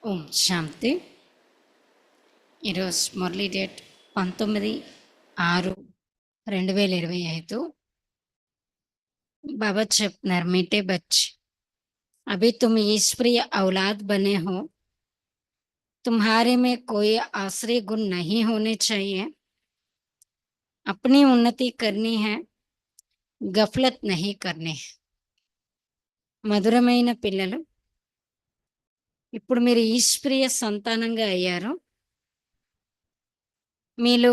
ఓం శాంతి. ఈరోజు మురళీ డేట్ 19/6/2025. बाबा చెప్తున్నారు, मीठे बच्चे, अभी तुम ईश्वरीय औलाद बने हो, तुम्हारे में कोई आश्रय गुण नहीं होने चाहिए, अपनी उन्नति करनी है, गफलत नहीं करनी है. మధురమైన పిల్లలు, ఇప్పుడు మీరు ఈశ్వరీయ సంతానంగా అయ్యారు. మీలో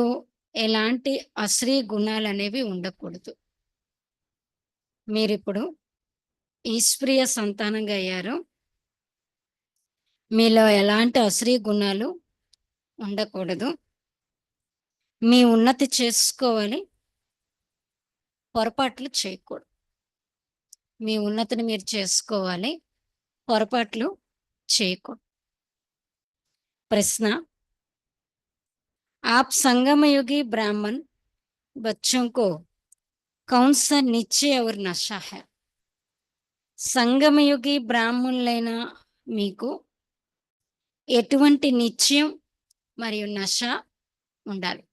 ఎలాంటి అశ్రీయ గుణాలు అనేవి ఉండకూడదు. మీరిప్పుడు ఈశ్వరీయ సంతానంగా అయ్యారు. మీలో ఎలాంటి అశ్రీయ గుణాలు ఉండకూడదు. మీ ఉన్నతి చేసుకోవాలి, పొరపాట్లు చేయకూడదు. మీ ఉన్నతిని మీరు చేసుకోవాలి, పొరపాట్లు చేయకూడదు. ప్రశ్న: आप संगमयुगी ब्राह्मण बच्चों को कौन सा निश्चय और नशा है? సంగమయుగి బ్రాహ్మణులైన మీకు ఎటువంటి నిశ్చయం మరియు నశ ఉండాలి?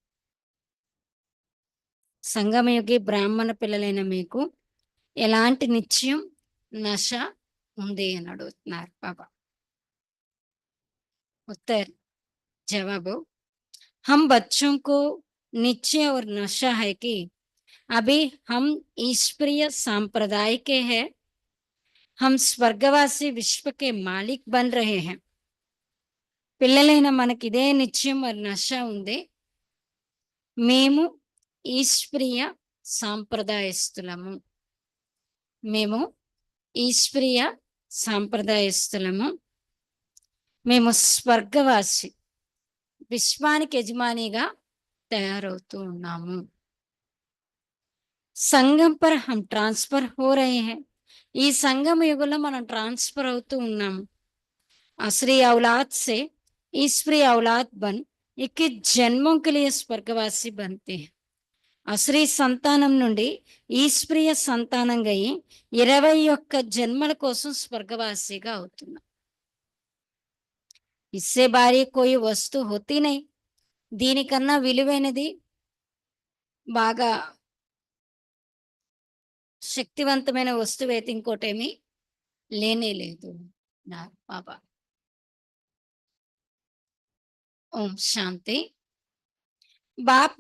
సంగమయుగి బ్రాహ్మణ పిల్లలైన మీకు ఎలాంటి నిశ్చయం నశ ఉంది అని అడుగుతున్నారు బాబా. उत्तर जवाब: हम बच्चों को निश्चय और नशा है कि अभी हम ईश्वरीय संप्रदाय के हैं, हम स्वर्गवासी विश्व के मालिक बन रहे हैं. పిల్లలైన మనకి ఇదే నిశ్చయం మరి నశ ఉంది. మేము ఈశ్వరీయ సాంప్రదాయస్తులము. మేము ఈశ్వరీయ సాంప్రదాయస్తులము. మేము స్వర్గవాసి, విశ్వానికి యజమానిగా తయారవుతూ ఉన్నాము. సంగం పర్ హమ్ ట్రాన్స్ఫర్ హో రహే హై. ఈ సంగమ యుగంలో మనం ట్రాన్స్ఫర్ అవుతూ ఉన్నాము. అశ్రీ औलाद से ईश्वरी औलाद बन 21 जन्मों के लिए स्वर्गवासी बनते हैं. అశ్రీ సంతానం నుండి ఈశ్వరీయ సంతానంగా అయి 21 జన్మల కోసం స్వర్గవాసిగా అవుతున్నాం. ఇస్సే భారీ కోయి వస్తు హోతీ నహీ. దీనికన్నా విలువైనది, బాగా శక్తివంతమైన వస్తువు అయితే ఇంకోటేమీ లేనే లేదు నా బాబా. ओम शांति. बाप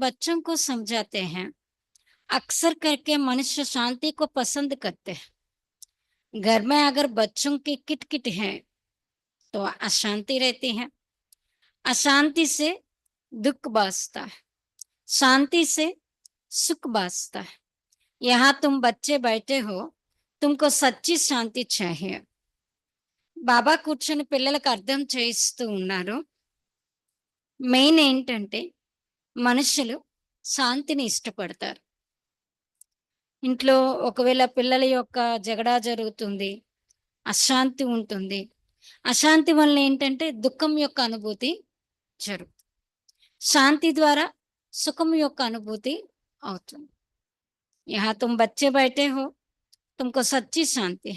बच्चों को समझाते हैं, अक्सर करके मनुष्य शांति को पसंद करते हैं. घर में अगर बच्चों की किटकिट है तो अशांति रहती है. अशांति से दुख बासता है, शांति से सुख बासता है. यहाँ तुम बच्चे बैठे हो, तुमको सच्ची शांति चाहिए. బాబా కూర్చొని పిల్లలకు అర్థం చేయిస్తూ ఉన్నారు. మెయిన్ ఏంటంటే మనుషులు శాంతిని ఇష్టపడతారు. ఇంట్లో ఒకవేళ పిల్లల యొక్క జగడా జరుగుతుంది, అశాంతి ఉంటుంది. అశాంతి వల్ల ఏంటంటే దుఃఖం యొక్క అనుభూతి జరుగుతుంది. శాంతి ద్వారా సుఖం యొక్క అనుభూతి అవుతుంది. యహా తుమ్ బచ్చే బైఠే హో, తుమ్కో సచ్చి శాంతి.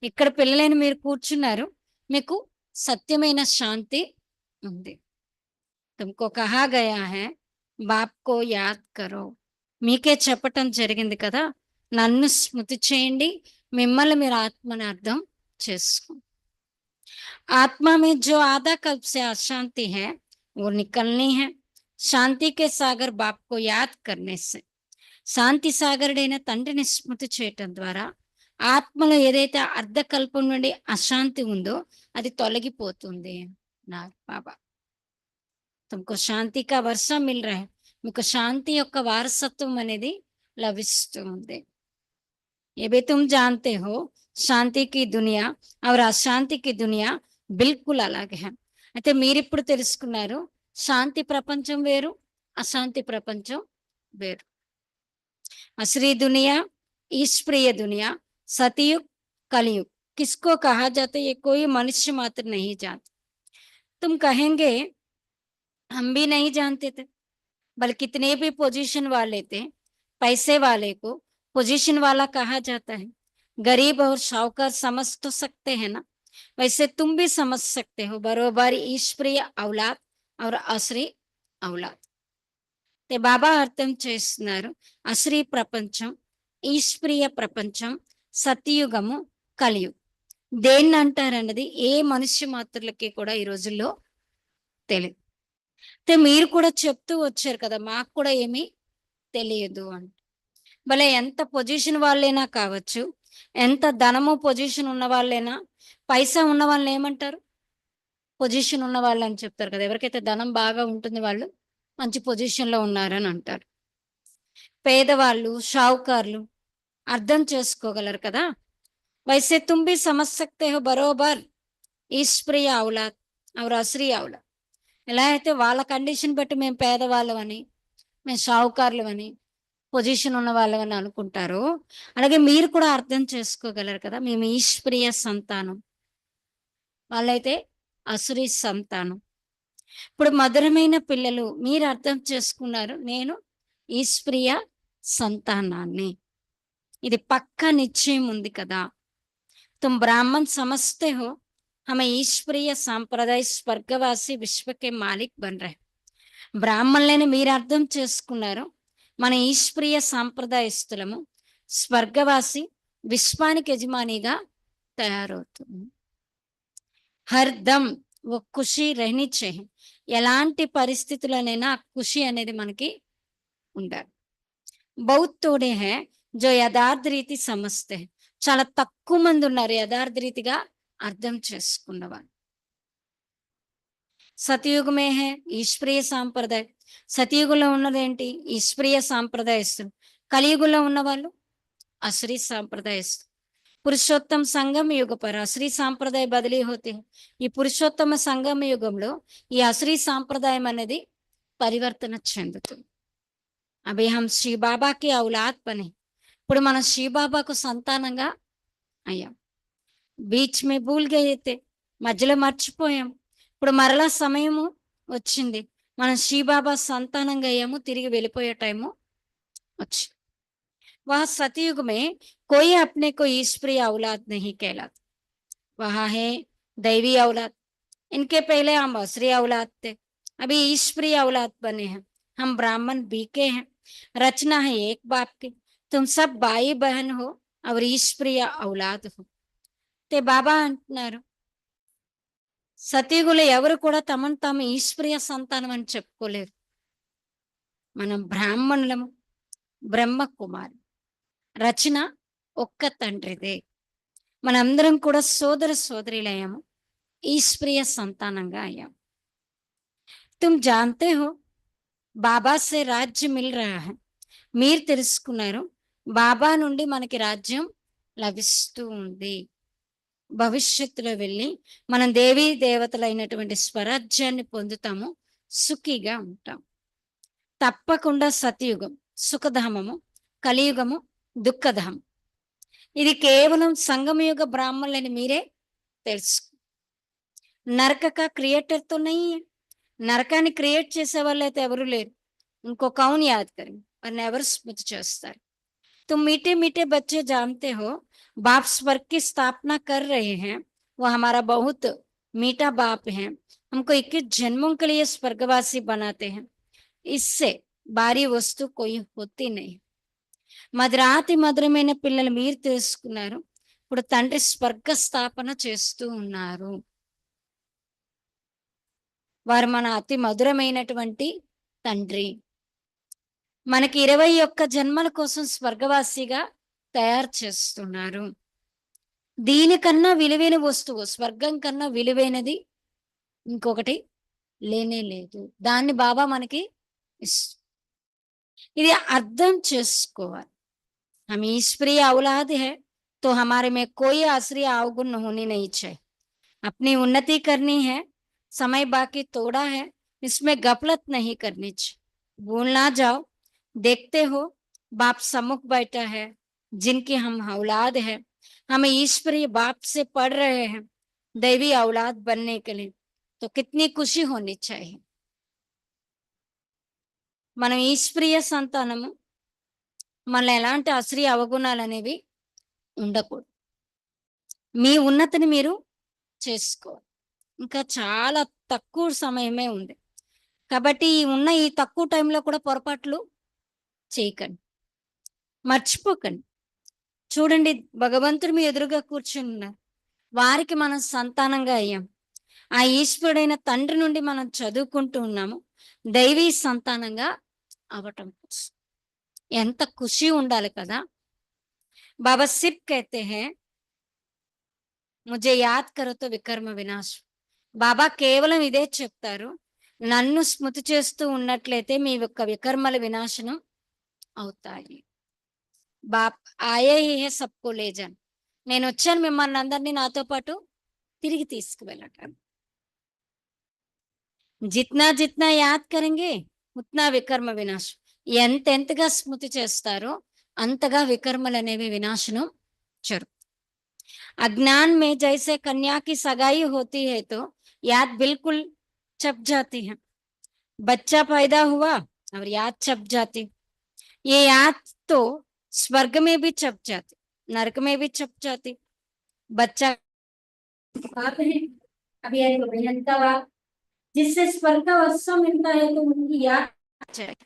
ఇక్కడ పిల్లలైన మీరు కూర్చున్నారు, మీకు సత్యమైన శాంతి ఉంది. तुमको कहा गया है बाप को याद करो. మీకే చెప్పటం జరిగింది కదా, నన్ను స్మృతి చేయండి, మిమ్మల్ని మీరు ఆత్మని అర్థం చేసుకో. आत्मा में जो आधा कल्प से अशांति है वो निकलनी है. శాంతి के सागर बाप को याद करने से, శాంతి సాగరుడైన తండ్రిని స్మృతి చేయటం ద్వారా ఆత్మలో ఏదైతే అర్ధకల్పం నుండి అశాంతి ఉందో అది తొలగిపోతుంది నా బాబా. तुमको शांति का वर्षा मिल रहा है. మీకు శాంతి యొక్క వారసత్వం అనేది లభిస్తూ ఉంది. ये भी तुम जानते हो శాంతి की दुनिया और అశాంతి की दुनिया बिल्कुल अलग है. అయితే మీరిప్పుడు తెలుసుకున్నారు, శాంతి ప్రపంచం వేరు, అశాంతి ప్రపంచం వేరు. అశ్రీ दुनिया, ईश्वरीय दुनिया, सतयुग, कलयुग किसको कहा जाता है ये कोई मनुष्य मात्र नहीं जानता. तुम कहेंगे हम भी नहीं जानते थे, बल्कि कितने भी पोजीशन वाले थे, पैसे वाले को पोजीशन वाला कहा जाता है. गरीब और शाहूकार समझ तो सकते हैं ना, वैसे तुम भी समझ सकते हो बरोबर ईश्वरीय औलाद और असली औलाद. ते బాబా అర్థం చేస్తున్నారు. అసలీ ప్రపంచం, ఈశ్వరీయ ప్రపంచం, సత్యయుగము, కలియుగం. దేన్నంటారన్నది ఏ మనుష్య మాత్రులకి కూడా ఈ రోజుల్లో తెలీదు. అయితే మీరు కూడా చెప్తూ వచ్చారు కదా! మాకు కూడా ఏమీ తెలియదు అని. భలే ఎంత పొజిషన్ వాళ్ళైనా కావచ్చు, ఎంత ధనము, పొజిషన్ ఉన్న వాళ్ళైనా, పైసా ఉన్న వాళ్ళనేమంటారు? పొజిషన్ ఉన్న వాళ్ళని చెప్తారు కదా! ఎవరికైతే ధనం బాగా ఉంటుంది వాళ్ళు మంచి పొజిషన్‌లో ఉన్నారని అంటారు. పేదవాళ్ళు, షావుకార్లు అర్థం చేసుకోగలరు కదా! वैसे तुम भी समझ सकते हो बरोबर ఈశ్వరీయ ఔలాద్ और असली औलाद. ఎలా అయితే వాళ్ళ కండిషన్ బట్టి మేము పేదవాళ్ళమని, మేము షావుకార్లమని, పొజిషన్ ఉన్న వాళ్ళమని అనుకుంటారో, అలాగే మీరు కూడా అర్థం చేసుకోగలరు కదా! మేము ఈశ్వరీయ సంతానం. వాళ్ళైతే అసురీ సంతానం. ఇప్పుడు మధురమైన పిల్లలు మీరు అర్థం చేసుకున్నారు. నేను ఈశ్వరీయ సంతానాన్ని. ఇది పక్కా నిశ్చయం ఉంది కదా! तुम ब्राह्मण समझते हो हमें ईश्वरीय सांप्रदाय స్వర్గవాసి విశ్వకే మాలిక్ బన్ రहे. బ్రాహ్మణులని మీరు అర్థం చేసుకున్నారు. మన ఈశ్వరీయ సాంప్రదాయస్తులము స్వర్గవాసి విశ్వానికి యజమానిగా తయారవుతుంది. హర్దమ్ ఓ ఖుషి రహనీ చాహియే. ఎలాంటి పరిస్థితులనైనా ఆ ఖుషి అనేది మనకి ఉండాలి. బహుత్ తోడే హై జో యథార్థ రీతి సమజ్తే హై. చాలా తక్కువ మంది ఉన్నారు యథార్థ రీతిగా అర్థం చేసుకున్నవారు. సతయుగమే హే ఈశ్వరీయ సాంప్రదాయం. సతయుగంలో ఉన్నదేంటి? ఈశ్వరీయ సాంప్రదాయస్తులు. కలియుగంలో ఉన్నవాళ్ళు असली సాంప్రదాయస్తులు. పురుషోత్తమ సంగమ యుగ పర అసలీ సాంప్రదాయ బదిలీ హోతే హై. ఈ పురుషోత్తమ సంగమ యుగంలో ఈ అసలీ సాంప్రదాయం అనేది పరివర్తన చెందుతుంది. అభి హమ్ శ్రీ బాబాకి ఔలాద్ బనే. ఇప్పుడు మనం శ్రీ బాబాకు సంతానంగా అయ్యాం. బీచ్ మే భూల్ గయే తే. మధ్యలో మర్చిపోయాం. ఇప్పుడు మరలా సమయము వచ్చింది. మనం శ్రీ బాబా సంతానంగా అయ్యాము. తిరిగి వెళ్ళిపోయే టైము వచ్చింది. वहाँ सतयुग में कोई अपने को ईश्वरीय औलाद नहीं कहलाता. वहाँ है दैवी औलाद. इनके पहले हम असली औलाद थे. अभी ईश्वरीय औलाद बने हैं. हम ब्राह्मण बीके हैं. रचना है एक बाप की. तुम सब भाई बहन हो और ईश्वरीय औलाद हो. ते बाबा అంటున్నారు సతయుగులో ఎవరు కూడా తమను తాము ఈశ్వరీయ సంతానం అని చెప్పుకోలేరు. మనం బ్రాహ్మణులము, బ్రహ్మ కుమారు. రచన ఒక్క తండ్రిదే. మనందరం కూడా సోదర సోదరులయ్యాము. ఈశ్వరీయ సంతానంగా అయ్యాము. తుమ్ జాన్తే హో బాబా సే రాజ్యం మిల్ రహా హై. మీరు తెలుసుకున్నారు బాబా నుండి మనకి రాజ్యం లభిస్తూ ఉంది. భవిష్యత్తులో వెళ్ళి మనం దేవీ దేవతలైనటువంటి స్వరాజ్యాన్ని పొందుతాము. సుఖిగా ఉంటాం. తప్పకుండా సతయుగం సుఖధామము, కలియుగము దుఃఖధామం. ఇది కేవలం సంగమయుగ బ్రాహ్మణులని మీరే తెలుసు. నరక కా క్రియేటర్ తో నహీ హై. నరకాన్ని క్రియేట్ చేసే వాళ్ళైతే ఎవరు లేరు. ఇంకో కౌన్ యాద్ కరెంगे వారిని ఎవరు స్మృతి చేస్తారు. तुम मीठे मीठे बच्चे जानते हो बाप स्वर्ग की स्थापना कर रहे हैं. वो हमारा बहुत मीठा बाप है. हमको 21 जन्मों के लिए स्वर्गवासी बनाते हैं. इससे भारी वस्तु कोई होती नहीं. మధురాతి మధురమైన పిల్లలు మీరు తెలుసుకున్నారు. ఇప్పుడు తండ్రి స్వర్గ స్థాపన చేస్తూ ఉన్నారు. వారు మన అతి మధురమైనటువంటి తండ్రి. మనకి 21 జన్మల కోసం స్వర్గవాసిగా తయారు చేస్తున్నారు. దీనికన్నా విలువైన వస్తువు, స్వర్గం కన్నా విలువైనది ఇంకొకటి లేనే లేదు. దాన్ని బాబా మనకి ఇది అర్థం చేసుకోవాలి. हम ईश्वरीय औलाद है तो हमारे में कोई असली अवगुण होनी नहीं चाहिए. अपनी उन्नति करनी है. समय बाकी थोड़ा है. इसमें गफलत नहीं करनी चाहिए. भूल ना जाओ. देखते हो बाप सम्मुख बैठा है जिनकी हम औलाद है. हम ईश्वरीय बाप से पढ़ रहे हैं दैवी औलाद बनने के लिए. तो कितनी खुशी होनी चाहिए. మనం ఈశ్వరీయ సంతానము. మనలో ఎలాంటి అసలీ అవగుణాలు అనేవి ఉండకూడదు. మీ ఉన్నతిని మీరు చేసుకోవాలి. ఇంకా చాలా తక్కువ సమయమే ఉంది. కాబట్టి ఉన్న ఈ తక్కువ టైంలో కూడా పొరపాట్లు చేయకండి. మర్చిపోకండి. చూడండి, భగవంతుడు మీ ఎదురుగా కూర్చున్నారు. వారికి మనం సంతానంగా అయ్యాం. ఆ ఈశ్వరుడైన తండ్రి నుండి మనం చదువుకుంటూ ఉన్నాము. దైవీ సంతానంగా అవ్వటం కోసం. ఎంత ఖుషి ఉండాలి కదా! బాబా సిర్ఫ్ कहते हैं, ముझे యాద్ కరో తో వికర్మ వినాశ్. బాబా కేవలం ఇదే చెప్తారు. నన్ను స్మృతి చేస్తూ ఉన్నట్లయితే మీ యొక్క వికర్మల వినాశనం అవుతాయి. బాప్ ఆయే హీ హై సబ్‌కో లే జాన్. నేనొచ్చాను మిమ్మల్ని అందరిని నాతో పాటు తిరిగి తీసుకువెళ్ళటానికి. జిత్నా జిత్నా యాద్ కరెంగే ఉత్నా వికర్మ వినాశం. ఎంతెంతగా స్మృతి చేస్తారో అంతగా వికర్మలనేవి వినాశనం జరుగుతాయి. अज्ञान में जैसे कन्या की सगाई होती है तो याद बिल्कुल छप जाती है। बच्चा पैदा हुआ और याद छप जाती। ये याद तो स्वर्ग में भी छप जाती, नरक में भी छप जाती। बच्चा बात है, अभी एक अभियंता हुआ जिससे स्वर्ग का वर्षा मिलता है तो उनकी याद जाए।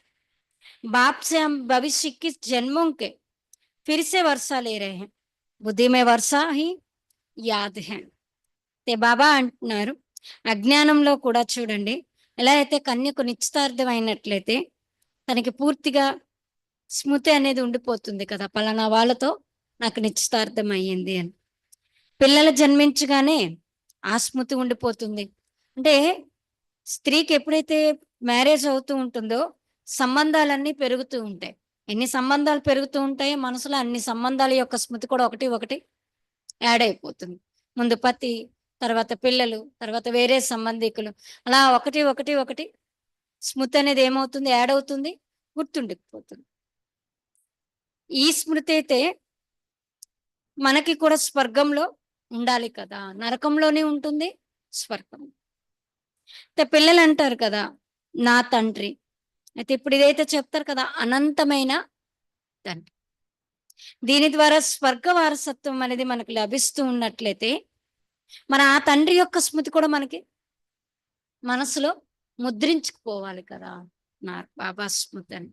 बाप से हम भविष्य के जन्मों के फिर से वर्षा ले रहे हैं। बुद्धि में वर्षा ही యాద్ హే. తే బాబా అంటున్నారు, అజ్ఞానంలో కూడా చూడండి, ఎలా అయితే కన్యకు నిశ్చితార్థం అయినట్లయితే తనకి పూర్తిగా స్మృతి అనేది ఉండిపోతుంది కదా, పలానా వాళ్ళతో నాకు నిశ్చితార్థం అయ్యింది అని. పిల్లలు జన్మించగానే ఆ స్మృతి ఉండిపోతుంది. అంటే స్త్రీకి ఎప్పుడైతే మ్యారేజ్ అవుతూ ఉంటుందో సంబంధాలన్నీ పెరుగుతూ ఉంటాయి. ఎన్ని సంబంధాలు పెరుగుతూ ఉంటాయో మనసులో అన్ని సంబంధాల యొక్క స్మృతి కూడా ఒకటి ఒకటి యాడ్ అయిపోతుంది. ముందు పతి, తర్వాత పిల్లలు, తర్వాత వేరే సంబంధికులు, అలా ఒకటి ఒకటి ఒకటి స్మృతి అనేది ఏమవుతుంది, యాడ్ అవుతుంది, గుర్తుండిపోతుంది. ఈ స్మృతి అయితే మనకి కూడా స్వర్గంలో ఉండాలి కదా, నరకంలోనే ఉంటుంది స్వర్గం. పిల్లలు అంటారు కదా, నా తండ్రి. అయితే ఇప్పుడు ఇదైతే చెప్తారు కదా, అనంతమైన తండ్రి. దీని ద్వారా స్వర్గ వారసత్వం అనేది మనకు లభిస్తూ ఉన్నట్లయితే మన ఆ తండ్రి యొక్క స్మృతి కూడా మనకి మనసులో ముద్రించుకుపోవాలి కదా, నా బాబా స్మృతి అని.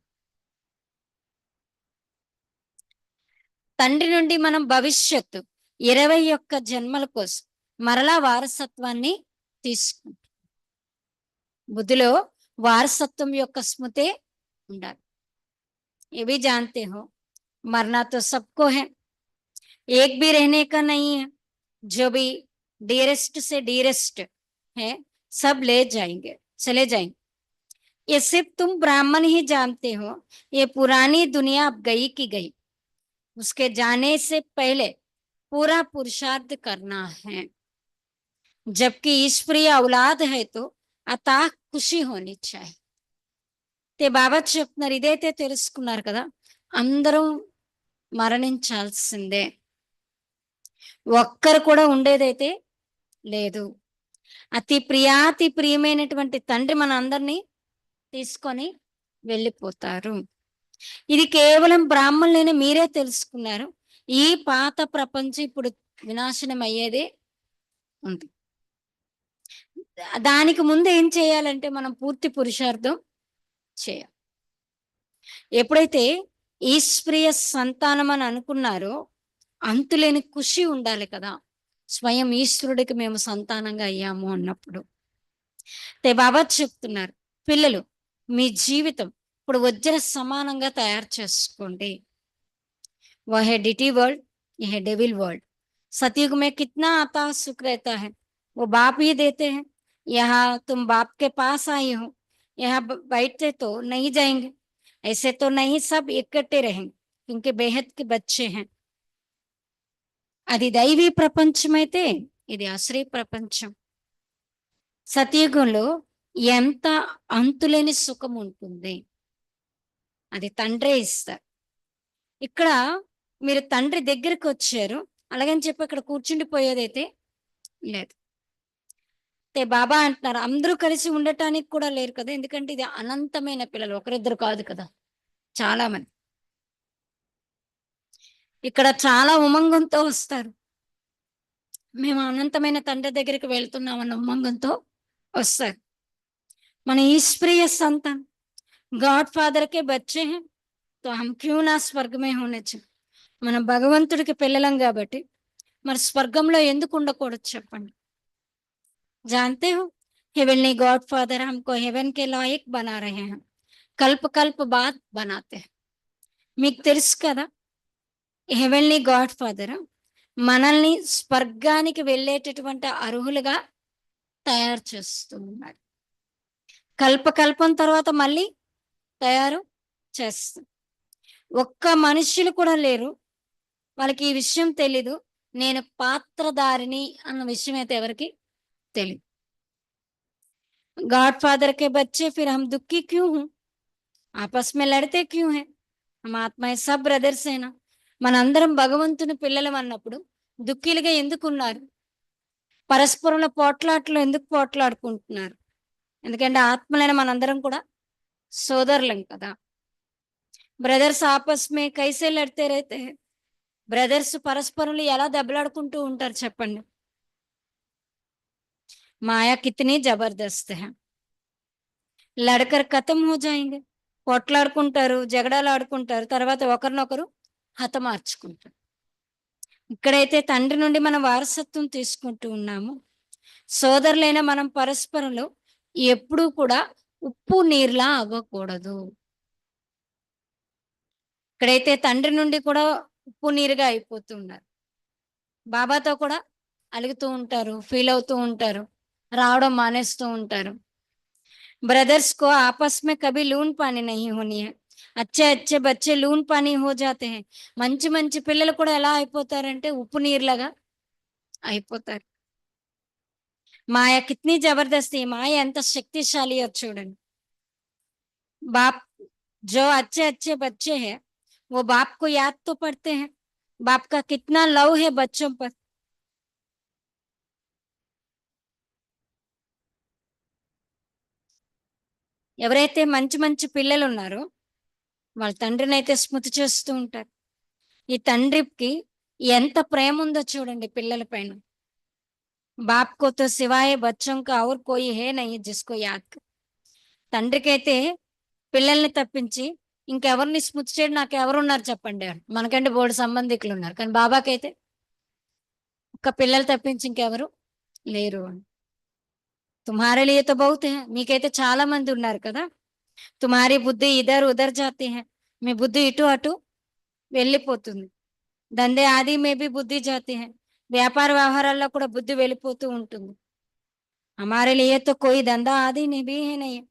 తండ్రి నుండి మనం భవిష్యత్తు 21 జన్మల కోసం మరలా వారసత్వాన్ని తీసుకుంటాం. బుద్ధిలో వారసత్వం యొక్క స్మృతే ఉండాలి. ఇవి जानते हो, मरना तो सबको है, एक भी रहने का नहीं है. जो भी डियरेस्ट से डियरेस्ट है सब ले जाएंगे, चले जाएंगे. ये सिर्फ तुम ब्राह्मण ही जानते हो. ये पुरानी दुनिया अब गई की गई. उसके जाने से पहले पूरा पुरुषार्थ करना है. जबकि ईश्वरीय औलाद है तो अताह खुशी होनी चाहिए. ते బాబా చెప్తున్నారు, ఇదైతే తెలుసుకున్నారు కదా, అందరూ మరణించాల్సిందే, ఒక్కరు కూడా ఉండేదైతే లేదు. అతి ప్రియమైనటువంటి తండ్రి మన అందరినీ తీసుకొని వెళ్ళిపోతారు. ఇది కేవలం బ్రాహ్మణులైన మీరే తెలుసుకున్నారు. ఈ పాత ప్రపంచం ఇప్పుడు వినాశనం అయ్యేదే ఉంది. దానికి ముందు ఏం చేయాలంటే మనం పూర్తి పురుషార్థం చేయాలి. ఎప్పుడైతే ఈశ్వరీయ సంతానం అని అనుకున్నారో అంతులేని ఖుషి ఉండాలి కదా, స్వయం ఈశ్వరుడికి మేము సంతానంగా అయ్యాము అన్నప్పుడు. బాబా చెప్తున్నారు, పిల్లలు మీ జీవితం ఇప్పుడు వజ్ర సమానంగా తయారు చేసుకోండి. वह है डिटी वर्ल्ड, यह है डेविल वर्ल्ड. सतयुग में कितना आता सुख रहता है, वो बाप ही देते हैं. यहाँ तुम बाप के पास आई हो, यहाँ बैठते तो नहीं जाएंगे, ऐसे तो नहीं, सब इकट्ठे रहेंगे क्योंकि बेहद के बच्चे हैं. అది దైవీ ప్రపంచమైతే ఇది అశ్రీ ప్రపంచం. సతయుగంలో ఎంత అంతులేని సుఖం ఉంటుంది, అది తండ్రే ఇస్తారు. ఇక్కడ మీరు తండ్రి దగ్గరికి వచ్చారు, అలాగని చెప్పి అక్కడ కూర్చుండిపోయేదైతే లేదు. బాబా అంటున్నారు, అందరూ కలిసి ఉండటానికి కూడా లేరు కదా, ఎందుకంటే ఇది అనంతమైన పిల్లలు, ఒకరిద్దరు కాదు కదా, చాలా మంది. ఇక్కడ చాలా ఉమంగంతో వస్తారు. మేము అనంతమైన తండ్రి దగ్గరికి వెళ్తున్నామన్న ఉమ్మంగంతో వస్తారు. మన ईश्वरीय संतान गॉड फादर के बच्चे हैं तो हम क्यों ना స్వర్గ में होने चाहिए. మనం భగవంతుడికి పిల్లలం కాబట్టి మరి స్వర్గంలో ఎందుకు ఉండకూడదు చెప్పండి. जानते हो हेवनली गॉड फादर हमको हेवन के लायक बना रहे हैं. కల్ప కల్ప బాత్ बनाते हैं. మీకు తెలుసు కదా హెవెన్లీ గాడ్ ఫాదర్ మనల్ని స్వర్గానికి వెళ్ళేటటువంటి అర్హులుగా తయారు చేస్తూ ఉన్నాడు. కల్పకల్పం తర్వాత మళ్ళీ తయారు చేస్తాం. ఒక్క మనుష్యులు కూడా లేరు వాళ్ళకి ఈ విషయం తెలీదు నేను పాత్రధారిని అన్న విషయం అయితే ఎవరికి తెలియదు. गॉड फादर के बच्चे फिर हम दुखी क्यों हूं आपस में लड़ते क्यों हैं हम ఆత్మీయ సబ్ బ్రదర్స్ అయినా మనందరం భగవంతుని పిల్లలం అన్నప్పుడు దుఃఖీలుగా ఎందుకున్నారు. పరస్పరంలో పోట్లాట్లు ఎందుకు పోట్లాడుకుంటున్నారు. ఎందుకంటే ఆత్మలైన మనందరం కూడా సోదరులం కదా. బ్రదర్స్ ఆపస్ మే కైసే లడితే రైతే బ్రదర్స్ పరస్పరంలో ఎలా దెబ్బలాడుకుంటూ ఉంటారు చెప్పండి. మాయా కితనీ జబర్దస్త్ హై లడకర్ ఖతం హో జాయేంగే కొట్లాడుకుంటారు జగడాలు ఆడుకుంటారు తర్వాత ఒకరినొకరు హతమార్చుకుంటారు. ఇక్కడైతే తండ్రి నుండి మనం వారసత్వం తీసుకుంటూ ఉన్నాము. సోదరులైన మనం పరస్పరంలో ఎప్పుడూ కూడా ఉప్పు నీరులా అవ్వకూడదు. ఇక్కడైతే తండ్రి నుండి కూడా ఉప్పు నీరుగా అయిపోతూ ఉన్నారు. బాబాతో కూడా అలుగుతూ ఉంటారు ఫీల్ అవుతూ ఉంటారు రావడం మానేస్తూ ఉంటారు. ब्रदर्स को आपस में कभी लून पानी नहीं होनी है. अच्छे अच्छे बच्चे लून पानी हो जाते हैं. మంచి మంచి పిల్లలు కూడా ఎలా అయిపోతారంటే ఉప్పు నీరులాగా అయిపోతారు. మాయ కితనీ జబర్దస్తి మాయ ఎంత శక్తిశాలియో చూడండి. बाप जो अच्छे अच्छे बच्चे हैं वो बाप को याद तो पड़ते हैं. बाप का कितना लव है बच्चों पर. ఎవరైతే మంచి మంచి పిల్లలు ఉన్నారో వాళ్ళ తండ్రిని అయితే స్మృతి చేస్తూ ఉంటారు. ఈ తండ్రికి ఎంత ప్రేమ ఉందో చూడండి పిల్లల పైన. బాప్ కో తో సివాయ బచ్చం కా ఔర్ కోయి హే నహీ జిస్కో యాద్ కర్. తండ్రికైతే పిల్లల్ని తప్పించి ఇంకెవరిని స్మృతి చేయడం నాకు ఎవరున్నారు చెప్పండి. మనకంటే బోర్డు సంబంధికులు ఉన్నారు కానీ బాబాకైతే ఒక్క పిల్లలు తప్పించి ఇంకెవరు లేరు. తుమ్హారే లియే తో బహుత్ హై మీకైతే చాలా మంది ఉన్నారు కదా. తుమ్హారీ బుద్ధి ఇదర్ ఉదర్ జాతీ హై మీ బుద్ధి ఇటు అటు వెళ్ళిపోతుంది. దందే ఆది మే బి బుద్ధి జాతీ హై వ్యాపార వ్యవహారాల్లో కూడా బుద్ధి వెళ్ళిపోతూ ఉంటుంది. హమారే లియే తో కోయి దందా ఆది బి హై నహీ.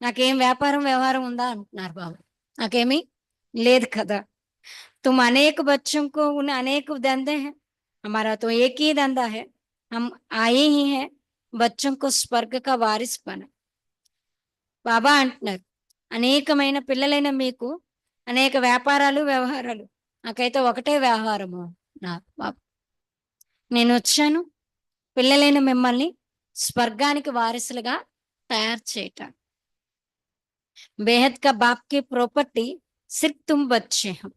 నాకేం వ్యాపారం వ్యవహారం ఉందా అంటున్నారు బాబు. నాకేమీ లేదు కదా. तुम अनेक बच्चों को उन अनेक धंधे हैं हमारा तो एक ही धंधा है हम आए ही हैं बच्चों को स्वर्ग का वारिस बना. బాబా అంటున్నారు అనేకమైన పిల్లలైన మీకు అనేక వ్యాపారాలు వ్యవహారాలు నాకైతే ఒకటే వ్యవహారము నా బాబా. నేను వచ్చాను పిల్లలైన మిమ్మల్ని స్వర్గానికి వారసులుగా తయారు చేయటం. బేహద్ కా బాప్ కి ప్రాపర్టీ సిర్ఫ్ తుమ్ బచ్చే హం.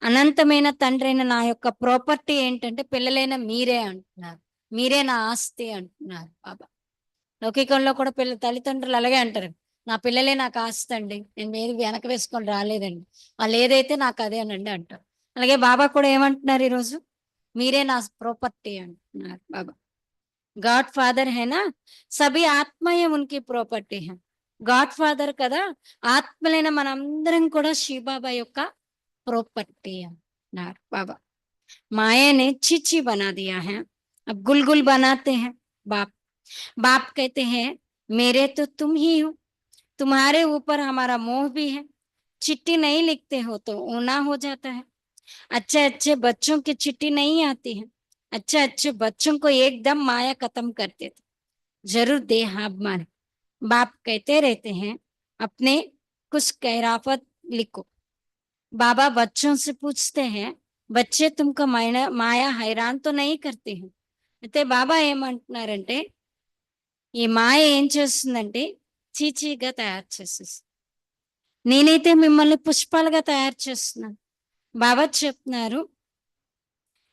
అనంతమైన తండ్రైన నా యొక్క ప్రాపర్టీ ఏంటంటే పిల్లలైన మీరే అంటున్నారు. మీరే నా ఆస్తి అంటున్నారు బాబా. లౌకికంలో కూడా తల్లిదండ్రులు అలాగే అంటారు నా పిల్లలే నాకు ఆస్తి అండి నేను ఏది వెనక వేసుకొని రాలేదండి వాళ్ళు ఏదైతే నాకు అదేనండి అంటారు. అలాగే బాబా కూడా ఏమంటున్నారు ఈరోజు మీరే నా ప్రాపర్టీ అంటున్నారు బాబా. గాడ్ ఫాదర్ హేనా సభీ ఆత్మయే ఉనికి ప్రాపర్టీ హై. గాడ్ ఫాదర్ కదా ఆత్మలైన మనందరం కూడా శివబాబా యొక్క प्रॉपर्टी है बाबा. माया ने चीची बना दिया है अब गुलगुल बनाते हैं बाप. बाप कहते हैं मेरे तो तुम ही हो तुम्हारे ऊपर हमारा मोह भी है. चिट्ठी नहीं लिखते हो तो ऊना हो जाता है. अच्छे अच्छे बच्चों की चिट्ठी नहीं आती है. अच्छे अच्छे बच्चों को एकदम माया खत्म करते थे जरूर दे हाँ मारे. बाप कहते रहते हैं अपने कुछ कैराफत लिखो. बाबा बच्चों से पूछते हैं बच्चे तुमको माया हैरान तो नहीं करते हैं. అయితే బాబా ఏమంటున్నారంటే ఈ మాయ ఏం చేస్తుందంటే చీచీగా తయారు చేసేస్తుంది. నేనైతే మిమ్మల్ని పుష్పాలుగా తయారు చేస్తున్నాను. బాబా చెప్తున్నారు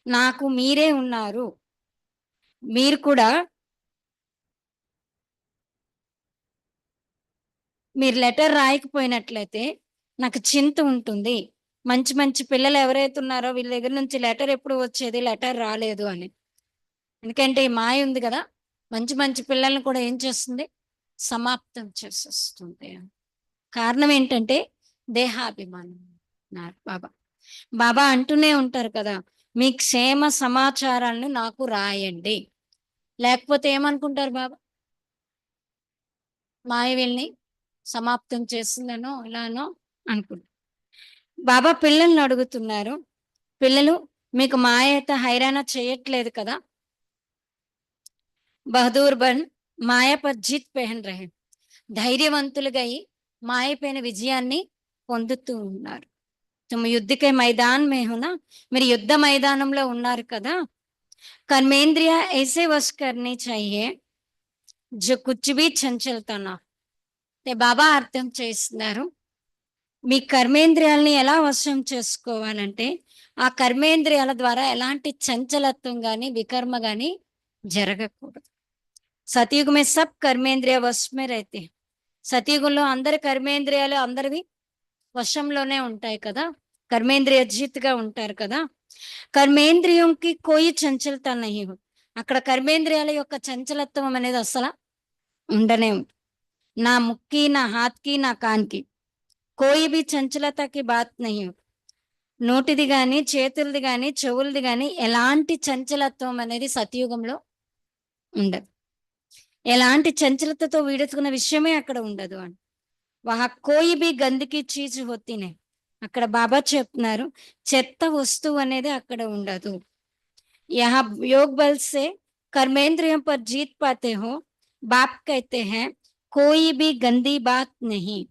నాకు మీరే ఉన్నారు మీరు కూడా మీరు లెటర్ రాయకపోయినట్లయితే నాకు చింత ఉంటుంది. మంచి మంచి పిల్లలు ఎవరైతే ఉన్నారో వీళ్ళ దగ్గర నుంచి లెటర్ ఎప్పుడు వచ్చేది, లెటర్ రాలేదు అని. ఎందుకంటే ఈ మాయ ఉంది కదా! మంచి మంచి పిల్లల్ని కూడా ఏం చేస్తుంది? సమాప్తం చేసేస్తుంది. కారణం ఏంటంటే దేహాభిమానం అన్నారు బాబా. బాబా అంటూనే ఉంటారు కదా! మీ క్షేమ సమాచారాలను నాకు రాయండి. లేకపోతే ఏమనుకుంటారు బాబా? మాయ వీళ్ళని సమాప్తం చేసిందనో, ఇలానో అనుకుంటారు. బాబా పిల్లల్ని అడుగుతున్నారు. పిల్లలు మీకు మాయ అయితే హైరానా చేయట్లేదు కదా! బహదూర్ బన్ మాయ పర్ జీత్ పెహన్ రహే. ధైర్యవంతులుగా అయి మాయ పైన విజయాన్ని పొందుతూ ఉన్నారు. తుమ్ యుద్ధకే మైదాన్ మే హో నా, మీరు యుద్ధ మైదానంలో ఉన్నారు కదా! కర్మేంద్రియ ఐసే వశ్ కర్నీ చాహియే జో కుచ్ భీ చంచలతా నా. అంటే బాబా అర్థం చేస్తున్నారు. మీ కర్మేంద్రియాలని ఎలా వశం చేసుకోవాలంటే, ఆ కర్మేంద్రియాల ద్వారా ఎలాంటి చంచలత్వం గాని, వికర్మ గాని జరగకూడదు. సతయుగ్ మే సబ్ కర్మేంద్రియ వశ్ మే రహతే హై. సతయుగంలో అందరి కర్మేంద్రియాలు అందరివి వశంలోనే ఉంటాయి కదా! కర్మేంద్రియ జీత్‌గా ఉంటారు కదా! కర్మేంద్రియంకి కోయి చంచలత నహీ హో. అక్కడ కర్మేంద్రియాల యొక్క చంచలత్వం అనేది అస్సల ఉండనే ఉండదు. నా ముక్కి, నా హాత్‌కి, నా కాన్‌కి కోయి భీ చంచలత కి బాత్ నహీ హో. నోటిది గాని, చేతులది గాని, చెవులది గాని ఎలాంటి చంచలత్వం అనేది సతయుగంలో ఉండదు. ఎలాంటి చంచలతతో వీడెత్తుకున్న విషయమే అక్కడ ఉండదు అని. వహా కోయి భీ గందకి చీజ్ హోతీ నహీ. అక్కడ బాబా చెప్తున్నారు, చెత్త వస్తువు అనేది అక్కడ ఉండదు. यहाँ योग बल से कर्मेंद्रियों पर जीत पाते हो. बाप कहते हैं कोई भी गंदी बात नहीं.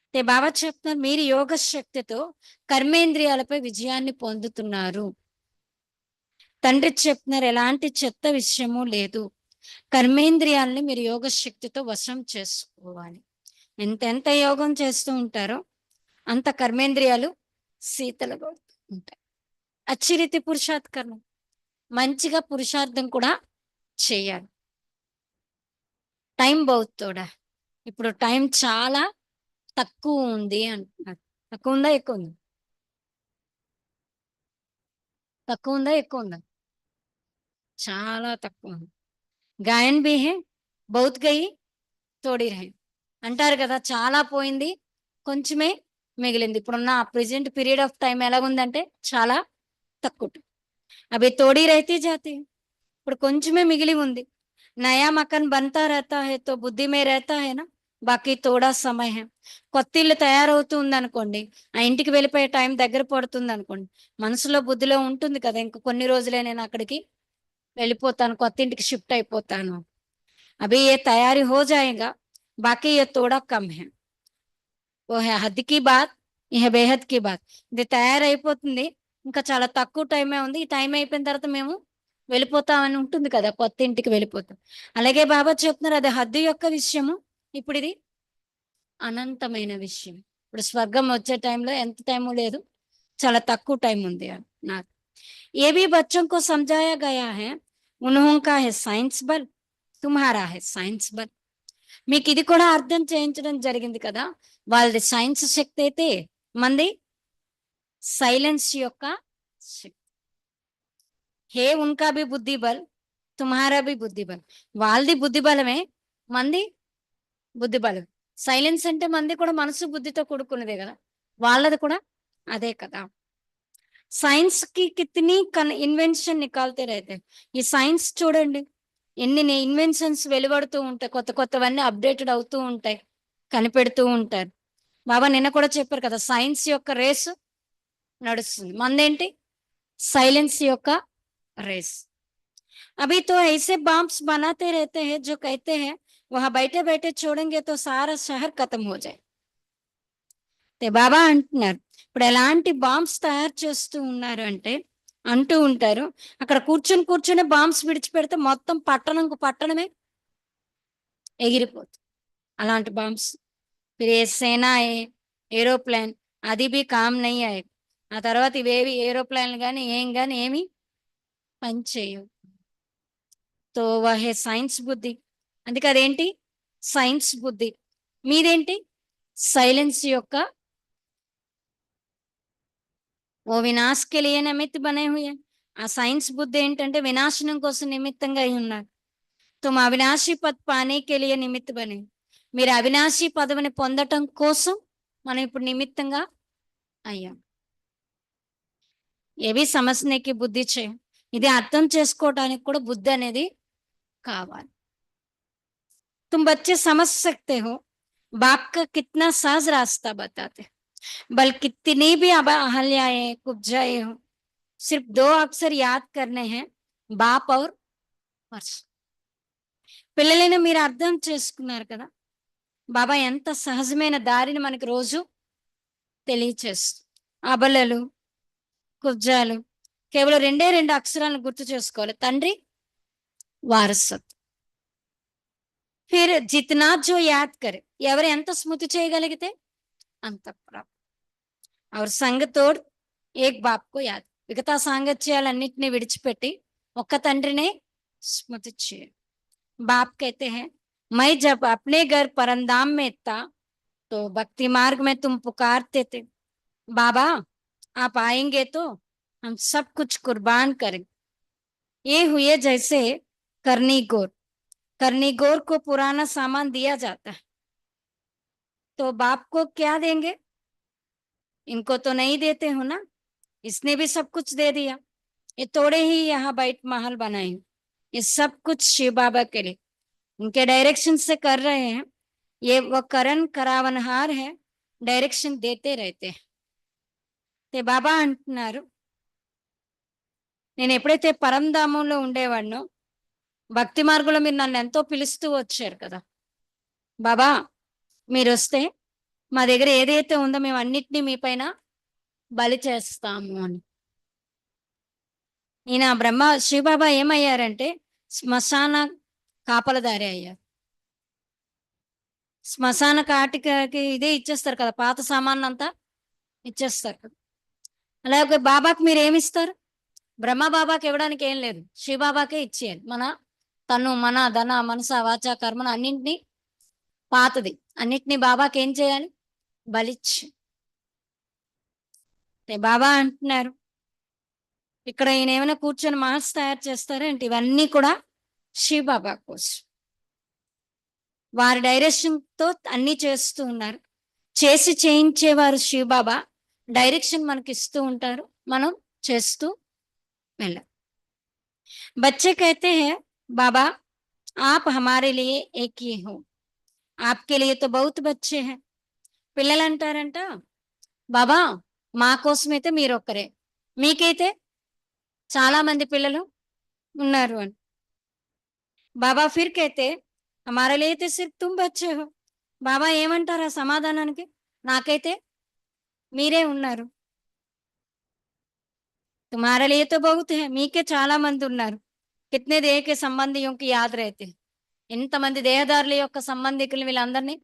అంటే బాబా చెప్తున్నారు మీరు యోగ శక్తితో కర్మేంద్రియాలపై విజయాన్ని పొందుతున్నారు. తండ్రి చెప్తున్నారు ఎలాంటి చెత్త విషయము లేదు. కర్మేంద్రియాలని మీరు యోగ శక్తితో వశం చేసుకోవాలి. ఎంతెంత యోగం చేస్తూ ఉంటారో అంత కర్మేంద్రియాలు శీతలుగా ఉంటాయి. అచ్చిరీతి పురుషార్థకరణం మంచిగా పురుషార్థం కూడా చేయాలి. టైం బహుత్ తోడా. ఇప్పుడు టైం చాలా తక్కువ ఉంది అంటున్నారు. తక్కువ ఉందా? ఎక్కువ ఉందా? తక్కువ ఉందా? ఎక్కువ ఉందా? చాలా తక్కువ ఉంది. గాయన్ భీ హై, బహుత్ గయి తోడి రహే అంటారు కదా! చాలా పోయింది, కొంచెమే మిగిలింది. ఇప్పుడున్న ప్రెజెంట్ పీరియడ్ ఆఫ్ టైమ్ ఎలాగుందంటే చాలా తక్కువ. అవి తోడి రహతీ జాతీ. ఇప్పుడు కొంచెమే మిగిలి ఉంది. నయా మకాన్ బనతా రహతా హై తో బుద్ధి మే రహతా హై నా, బాకీ తోడా సమయ హై. కొత్త ఇల్లు తయారవుతూ ఉందనుకోండి, ఆ ఇంటికి వెళ్ళిపోయే టైం దగ్గర పడుతుందనుకోండి, మనసులో బుద్ధిలో ఉంటుంది కదా! ఇంక కొన్ని రోజులే నేను అక్కడికి వెళ్ళిపోతాను, కొత్త ఇంటికి షిఫ్ట్ అయిపోతాను. అభి ఏ తయారీ హో జాయేగా, బాకీ యే తోడా కమ్ హై. ఓ హై హద్ కి బాత్, యహ్ బేహద్ కి బాత్. ఇది తయారైపోతుంది. ఇంకా చాలా తక్కువ టైమే ఉంది. ఈ టైం అయిపోయిన తర్వాత మేము వెళ్ళిపోతామని ఉంటుంది కదా! కొత్త ఇంటికి వెళ్ళిపోతాం. అలాగే బాబా చెప్తున్నారు అది హద్దు యొక్క విషయము. ఇప్పుడిది అనంతమైన విషయం. ఇప్పుడు స్వర్గం వచ్చే టైంలో ఎంత టైము లేదు. చాలా తక్కువ టైం ఉంది అన్నారు. ये भी बच्चों को समझाया गया है. उन्होंका है साइंस बल, तुम्हारा है సైన్స్ బల్. మీకు ఇది కూడా అర్థం చేయించడం జరిగింది కదా! వాళ్ళది సైన్స్ శక్తి అయితే మనది సైలెన్స్ యొక్క శక్తి. హే ఉన్కా భీ బుద్ధి బల్, తుమ్హారా భీ బుద్ధి బల్. వాళ్ళది బుద్ధి బలమే, మనది బుద్ధి బలం. సైలెన్స్ అంటే మనది కూడా మనసు బుద్ధితో కూడుకున్నదే కదా! వాళ్ళది కూడా అదే కదా! సైన్స్‌కి కితనీ ఇన్వెన్షన్ నికాల్తే రహతే హై. ఈ సైన్స్ చూడండి. ఎన్ని ఇన్వెన్షన్స్ వెలువడుతూ ఉంటాయి. కొత్త కొత్తవన్నీ అప్‌డేటెడ్ అవుతూ ఉంటాయి. కనిపెడుతూ ఉంటారు. బాబా నిన్న కూడా చెప్పారు కదా! సైన్స్ యొక్క రేసు నడుస్తుంది. మనదేంటి? సైలెన్స్ యొక్క రేస్. अभी तो ऐसे बॉम्ब्स बनाते रहते हैं जो कहते हैं वहां बैठे बैठे छोड़ेंगे तो सारा शहर खत्म हो जाए. అంటే బాబా అంటున్నారు. ఇప్పుడు ఎలాంటి బాంబ్స్ తయారు చేస్తూ ఉన్నారు అంటే అంటూ ఉంటారు. అక్కడ కూర్చొని కూర్చొని బాంబ్స్ విడిచిపెడితే మొత్తం పట్టణమే ఎగిరిపోతుంది. అలాంటి బాంబ్స్. ఫిర్ ఏ సేనా ఏరోప్లేన్ అది బి కామ్ నహీ ఆయేగా. ఆ తర్వాత ఇవేవి ఏరోప్లేన్‌లు గాని, ఏం గాని ఏమి పని చేయవు. తో వహే సైన్స్ బుద్ధి. అందుకే అదేంటి? సైన్స్ బుద్ధి. మీదేంటి? సైలెన్స్ యొక్క ఓ వినాశ్ కే లియే నిమిత్త బనే హుయే. ఆ సైన్స్ బుద్ధి ఏంటంటే వినాశనం కోసం నిమిత్తంగా అయి ఉన్నారు. తుమ్ అవినాశి పద్ పానే కే లియే నిమిత్త బనే. మీరు అవినాశి పదవిని పొందటం కోసం మనం ఇప్పుడు నిమిత్తంగా అయ్యాం. ఏవి సమస్యకి బుద్ధి చేయం. ఇది అర్థం చేసుకోవడానికి కూడా బుద్ధి అనేది కావాలి. तुम बच्चे समझ सकते हो बाप का कितना सहज रास्ता बताते, बल कितनी भी अब अहल्याएं कुब्जाएं हो, सिर्फ दो अक्षर याद करने हैं, బాప్ और వర్ష. పిల్లలైనా మీరు అర్థం చేసుకున్నారు కదా, బాబా ఎంత సహజమైన దారిని మనకి రోజు తెలియచేస్తుంది. అబలలు కుబ్జాలు కేవలం రెండే రెండు అక్షరాలను గుర్తు చేసుకోవాలి, తండ్రి వారసత్వం. ఫిర్ జితనా జో యాద్ కరే, ఎవరు ఎంత స్మృతి చేయగలిగితే అంత ప్రాప్తి. और संग तोड़ एक बाप को याद, మిగతా సాంగత్యాలన్నింటినీ విడిచిపెట్టి ఒక్క తండ్రినే స్మృతి చేయాలి. बाप कहते हैं मैं जब अपने घर परंदाम में था तो भक्ति मार्ग में तुम पुकारते थे, बाबा आप आएंगे तो हम सब कुछ कुर्बान करें. ये हुए जैसे करनी गोर. करनी गोर को पुराना सामान दिया जाता है तो बाप को क्या देंगे? इनको तो नहीं देते हो ना, इसने भी सब कुछ दे दिया. ये थोड़े ही यहाँ बैठ महल बनाए, ये सब कुछ शिव बाबा के लिए उनके डायरेक्शन से कर रहे हैं. ये वो करण करावनहार है, డైరెక్షన్ దేతే రైతే. తే బాబా అంటున్నారు, నేను ఎప్పుడైతే పరంధామంలో ఉండేవాడినో భక్తి మార్గంలో మీరు నన్ను ఎంతో పిలుస్తూ వచ్చారు కదా, బాబా మీరు వస్తే మా దగ్గర ఏదైతే ఉందో మేము అన్నిటినీ మీ పైన బలి చేస్తాము అని. ఈయన బ్రహ్మ శివబాబా ఏమయ్యారంటే శ్మశాన కాపలదారి అయ్యారు. శ్మశాన కాటికకి ఇదే ఇచ్చేస్తారు కదా, పాత సామాన్ అంతా ఇచ్చేస్తారు కదా. అలాగే బాబాకి మీరు ఏమిస్తారు? బ్రహ్మ బాబాకి ఇవ్వడానికి ఏం లేదు, శివబాబాకే ఇచ్చేయాలి. మన తను మన ధన మనస వాచ కర్మను అన్నింటినీ పాతది అన్నిటినీ బాబాకి ఏం చేయాలి? బలిచ్చి. బాబా అంటున్నారు, ఇక్కడ ఈయన ఏమైనా కూర్చొని మాస్ తయారు చేస్తారేంటి? ఇవన్నీ కూడా శివబాబా కోసం వారి డైరెక్షన్తో అన్నీ చేస్తూ ఉన్నారు. చేసి చేయించేవారు శివబాబా, డైరెక్షన్ మనకి ఇస్తూ ఉంటారు, మనం చేస్తూ వెళ్ళాలి. बच्चे कहते हैं बाबा आप हमारे लिए एक ही हो, आपके लिए तो बहुत बच्चे हैं. పిల్లలు అంటారంట, బాబా మా కోసమైతే మీరు ఒక్కరే, మీకైతే చాలా మంది పిల్లలు ఉన్నారు అని. బాబా ఫిర్ కైతే హమారే లియే తో సిర్ఫ్ తుమ్ బచ్చే హో. బాబా ఏమంటారు ఆ సమాధానానికి? నాకైతే మీరే ఉన్నారు. తుమారే లియే తో బహుత్ హై, మీకే చాలా మంది ఉన్నారు. కిత్నే దేహ కే సంబంధియోంకి యాద్ రహతే, ఎంతమంది దేహదారుల యొక్క సంబంధికులు వీళ్ళందరినీ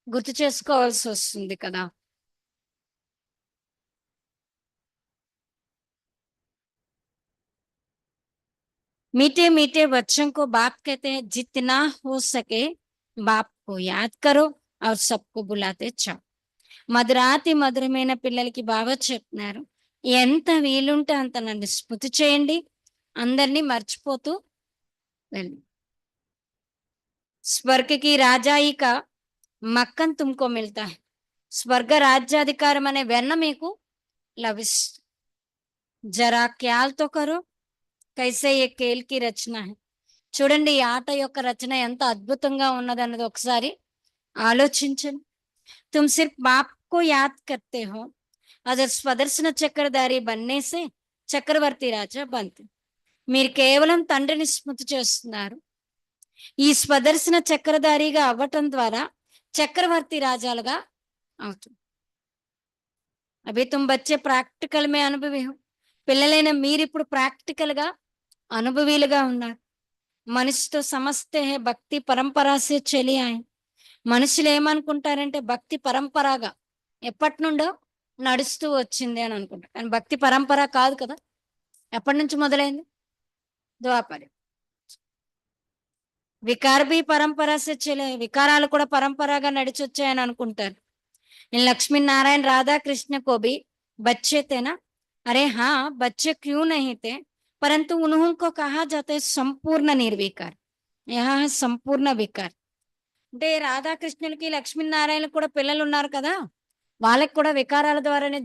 గుర్తు చేసుకోవాల్సి వస్తుంది కదా. मीठे मीठे बच्चों को बाप कहते हैं, जितना हो सके बाप को याद करो और सबको बुलाते చాओ. మధురాతి మధురమైన పిల్లలకి బాబా చెప్తున్నారు, ఎంత వీలుంటే అంత నన్ను స్మృతి చేయండి, అందరినీ మర్చిపోతూ వెళ్ళి. స్వర్గ కి రాజాయి కా మక్కన్ తుమ్కో మిల్తా హై, స్వర్గ రాజ్యాధికారం అనే వెన్న మీకు లభిస్తుంది. జరా ఖ్యాల్ తో కరో కైసే ఏ కేల్ కి రచన హై. చూడండి ఈ ఆట యొక్క రచన ఎంత అద్భుతంగా ఉన్నదన్నది ఒకసారి ఆలోచించండి. तुम सिर्फ बाप को याद करते हो, अगर స్వదర్శన చక్రధారి बनने से చక్రవర్తి రాజా बनते. మీరు కేవలం తండ్రిని స్మృతి చేస్తున్నారు, ఈ స్వదర్శన చక్రధారిగా అవ్వటం ద్వారా చక్రవర్తి రాజాలుగా అవుతుంది. అభి తుమ్ బచ్చే ప్రాక్టికల్ మే అనుభవి హో. పిల్లలైన మీరు ఇప్పుడు ప్రాక్టికల్ గా అనుభవీలుగా ఉన్నారు. మనిషితో సమస్తే హే భక్తి పరంపరాసే చలి ఆయ్. మనుషులు ఏమనుకుంటారంటే భక్తి పరంపరగా ఎప్పటి నుండో నడుస్తూ వచ్చింది అని అనుకుంటారు, కానీ భక్తి పరంపర కాదు కదా. ఎప్పటి నుంచి మొదలైంది? ద్వాపరి. వికార్ బి పరంపర సే చలే, వికారాలు కూడా పరంపరగా నడిచొచ్చాయని అనుకుంటారు. इन लक्ष्मी नारायण राधा कृष्ण को भी बच्चे थे ना, अरे हाँ बच्चे क्यों नहीं थे, परंतु उन्होंने कहा जाता है संपूर्ण निर्विकार, यहाँ है संपूर्ण विकार. అంటే రాధాకృష్ణులకి లక్ష్మీనారాయణ కూడా పిల్లలు ఉన్నారు కదా, వాళ్ళకి కూడా వికారాల ద్వారానే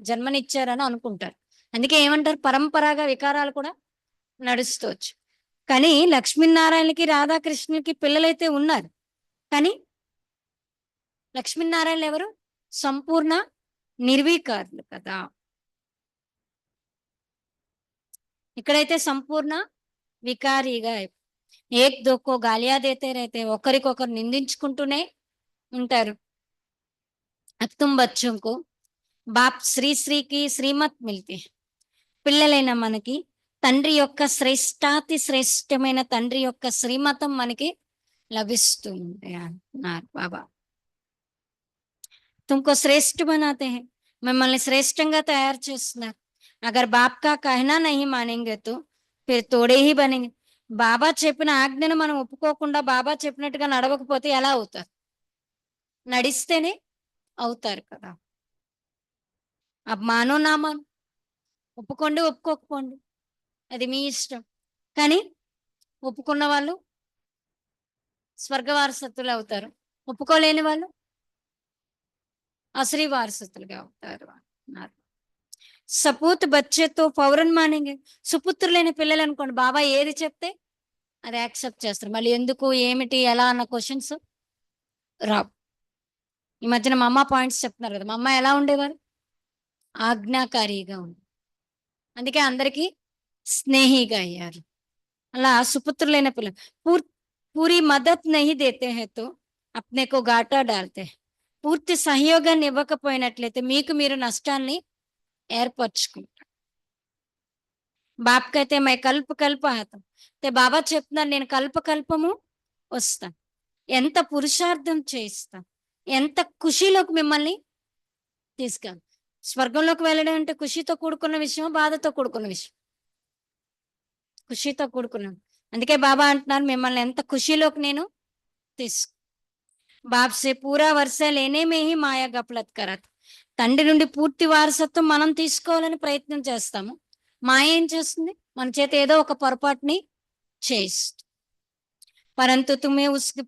జన్మనిచ్చారని అనుకుంటారు. అందుకే ఏమంటారు, పరంపరగా వికారాలు కూడా నడుస్తవచ్చు. కానీ లక్ష్మీనారాయణకి రాధాకృష్ణులకి పిల్లలైతే ఉన్నారు. కానీ లక్ష్మీనారాయణలు ఎవరు? సంపూర్ణ నిర్వికారులు కదా. ఇక్కడైతే సంపూర్ణ వికారీగా, ఏక్ దోకో గాలియా దేతే రైతే, ఒకరికొకరు నిందించుకుంటూనే ఉంటారు. అత్తుం బచ్చంకు బాప్ శ్రీకి శ్రీమత్ మిల్తి, పిల్లలైన మనకి తండ్రి యొక్క శ్రేష్టాతి శ్రేష్టమైన తండ్రి యొక్క శ్రీమతం మనకి లభిస్తుంది అన్నారు బాబా. తుమ్కో శ్రేష్ఠ బనాతే హై, మిమ్మల్ని శ్రేష్టంగా తయారు చేస్తున్నారు. అగర్ బాప్ కా కహనా నహీ మానేంగే తో ఫిర్ తోడే హీ బనేంగే. బాబా చెప్పిన ఆజ్ఞను మనం ఒప్పుకోకుండా బాబా చెప్పినట్టుగా నడవకపోతే ఎలా అవుతారు? నడిస్తేనే అవుతారు కదా. మానో నా మానో, ఒప్పుకోండి ఒప్పుకోకపోండి, అది మీ ఇష్టం. కానీ ఒప్పుకున్న వాళ్ళు స్వర్గవారసత్తులు అవుతారు, ఒప్పుకోలేని వాళ్ళు అసరీ వారసత్తులుగా అవుతారు అన్నారు. సపూత్ బచ్చేతో ఫౌరన్ మానేంగే, సుపుత్రులైన పిల్లలు అనుకోండి, బాబా ఏది చెప్తే అది యాక్సెప్ట్ చేస్తారు. మళ్ళీ ఎందుకు, ఏమిటి, ఎలా అన్న క్వశ్చన్స్ రావు. ఈ మధ్యన మా అమ్మ పాయింట్స్ చెప్తున్నారు కదా, మా అమ్మ ఎలా ఉండేవారు? ఆజ్ఞాకారిగా ఉంది, అందుకే అందరికీ స్నేహిగా అయ్యారు. అలా సుపుత్రులైన పిల్లలు పూరి మద్దత్ నహీ దేతే హై తో అప్నే కో ఘాటా డాల్తే, పూర్తి సహయోగాన్ని ఇవ్వకపోయినట్లయితే మీకు మీరు నష్టాన్ని ఏర్పరచుకుంటారు. బాప్కైతే మై కల్ప ఆతం, అంటే బాబా చెప్తున్నారు నేను కల్పము వస్తాను, ఎంత పురుషార్థం చేయిస్తాను, ఎంత ఖుషీలోకి మిమ్మల్ని తీసుకెళ్ళి. స్వర్గంలోకి వెళ్ళడం అంటే ఖుషితో కూడుకున్న విషయం, బాధతో కూడుకున్న విషయం. ఖుషితో కూడుకున్నాను, అందుకే బాబా అంటున్నారు మిమ్మల్ని ఎంత ఖుషీలోకి నేను తీసుకు. బాప్ సే పూరా వర్ష లేనే మే హీ మాయా గఫలత్ కరత్, తండ్రి నుండి పూర్తి వారసత్వం మనం తీసుకోవాలని ప్రయత్నం చేస్తాము, మాయ ఏం చేస్తుంది, మన చేత ఏదో ఒక పొరపాటుని చేయిస్తుంది. పరంతు తుమ్మే ఉస్కి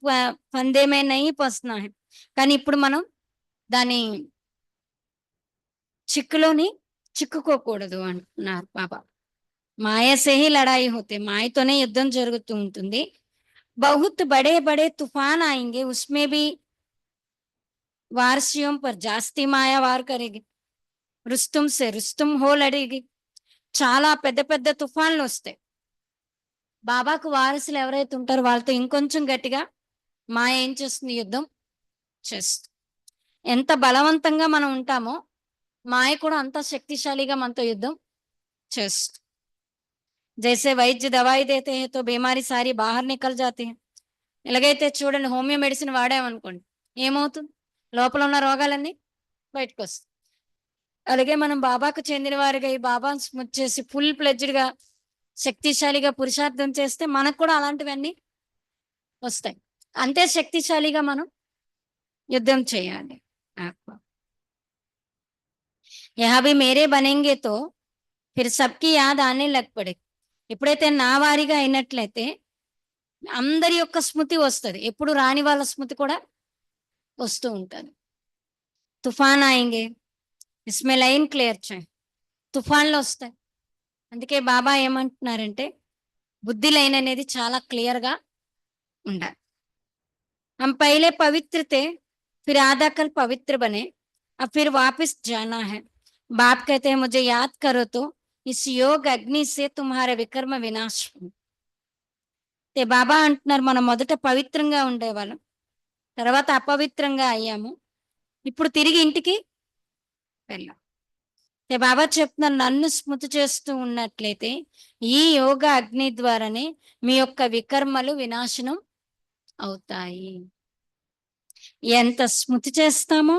పందేమే నహీ పస్నా హై, కానీ ఇప్పుడు మనం దాని చిక్కులోని చిక్కుకోకూడదు అంటున్నారు బాబా. మాయసేహి లడాయి హోతే, మాయతోనే యుద్ధం జరుగుతూ ఉంటుంది. बहुत बड़े बड़े तूफान आएंगे, उसमें भी वारसियों पर जास्ती माया वार करेगी, रुस्तुम से रुस्तुम हो लड़ेगी. చాలా పెద్ద పెద్ద తుఫాన్లు వస్తాయి, బాబాకు వారసులు ఎవరైతే ఉంటారో వాళ్ళతో ఇంకొంచెం గట్టిగా మాయ ఏం చేస్తుంది, యుద్ధం చేస్తుంది. ఎంత బలవంతంగా మనం ఉంటామో మాయ కూడా అంత శక్తిశాలిగా మనతో యుద్ధం చేస్తుంది. జైసే వైద్య దవాయి దేతే హై తో బీమారీ సారీ బాహర్ నికల్ జాతీ హై. ఎలాగైతే చూడండి, హోమియో మెడిసిన్ వాడామనుకోండి ఏమవుతుంది, లోపల ఉన్న రోగాలన్నీ బయటకు వస్తాయి. అలాగే మనం బాబాకు చెందిన వారిగా ఈ బాబాను స్మృతి చేసి ఫుల్ ప్లెడ్జ్డ్గా శక్తిశాలిగా పురుషార్థం చేస్తే మనకు కూడా అలాంటివన్నీ వస్తాయి. అంతే శక్తిశాలిగా మనం యుద్ధం చేయాలి. యహా భీ మేరే బనేంగే తో ఫిర్ సబ్కి యాద్ ఆనే లగ్ పడే, ఎప్పుడైతే నా వారిగా అయినట్లయితే అందరి యొక్క స్మృతి వస్తుంది, ఎప్పుడు రాని వాళ్ళ స్మృతి కూడా వస్తూ ఉంటుంది. తుఫాన్ ఆయింగే, ఇస్మే లైన్ క్లియర్ చేయి, తుఫాన్లు వస్తాయి. అందుకే బాబా ఏమంటున్నారంటే బుద్ధి లైన్ అనేది చాలా క్లియర్గా ఉండాలి. हम पहले पवित्र थे, फिर आधा कल पवित्र बने, अब फिर वापस जाना है. बाप कहते हैं मुझे याद करो तो इस योग अग्नि से तुम्हारे विकर्म विनाश हो. బాబా అంటున్నారు మనం మొదట పవిత్రంగా ఉండేవాళ్ళం, తర్వాత అపవిత్రంగా అయ్యాము, ఇప్పుడు తిరిగి ఇంటికి వెళ్ళాం. బాబా చెప్తున్నారు నన్ను స్మృతి చేస్తూ ఉన్నట్లయితే ఈ యోగ అగ్ని ద్వారానే మీ యొక్క వికర్మలు వినాశనం అవుతాయి. ఎంత స్మృతి చేస్తామో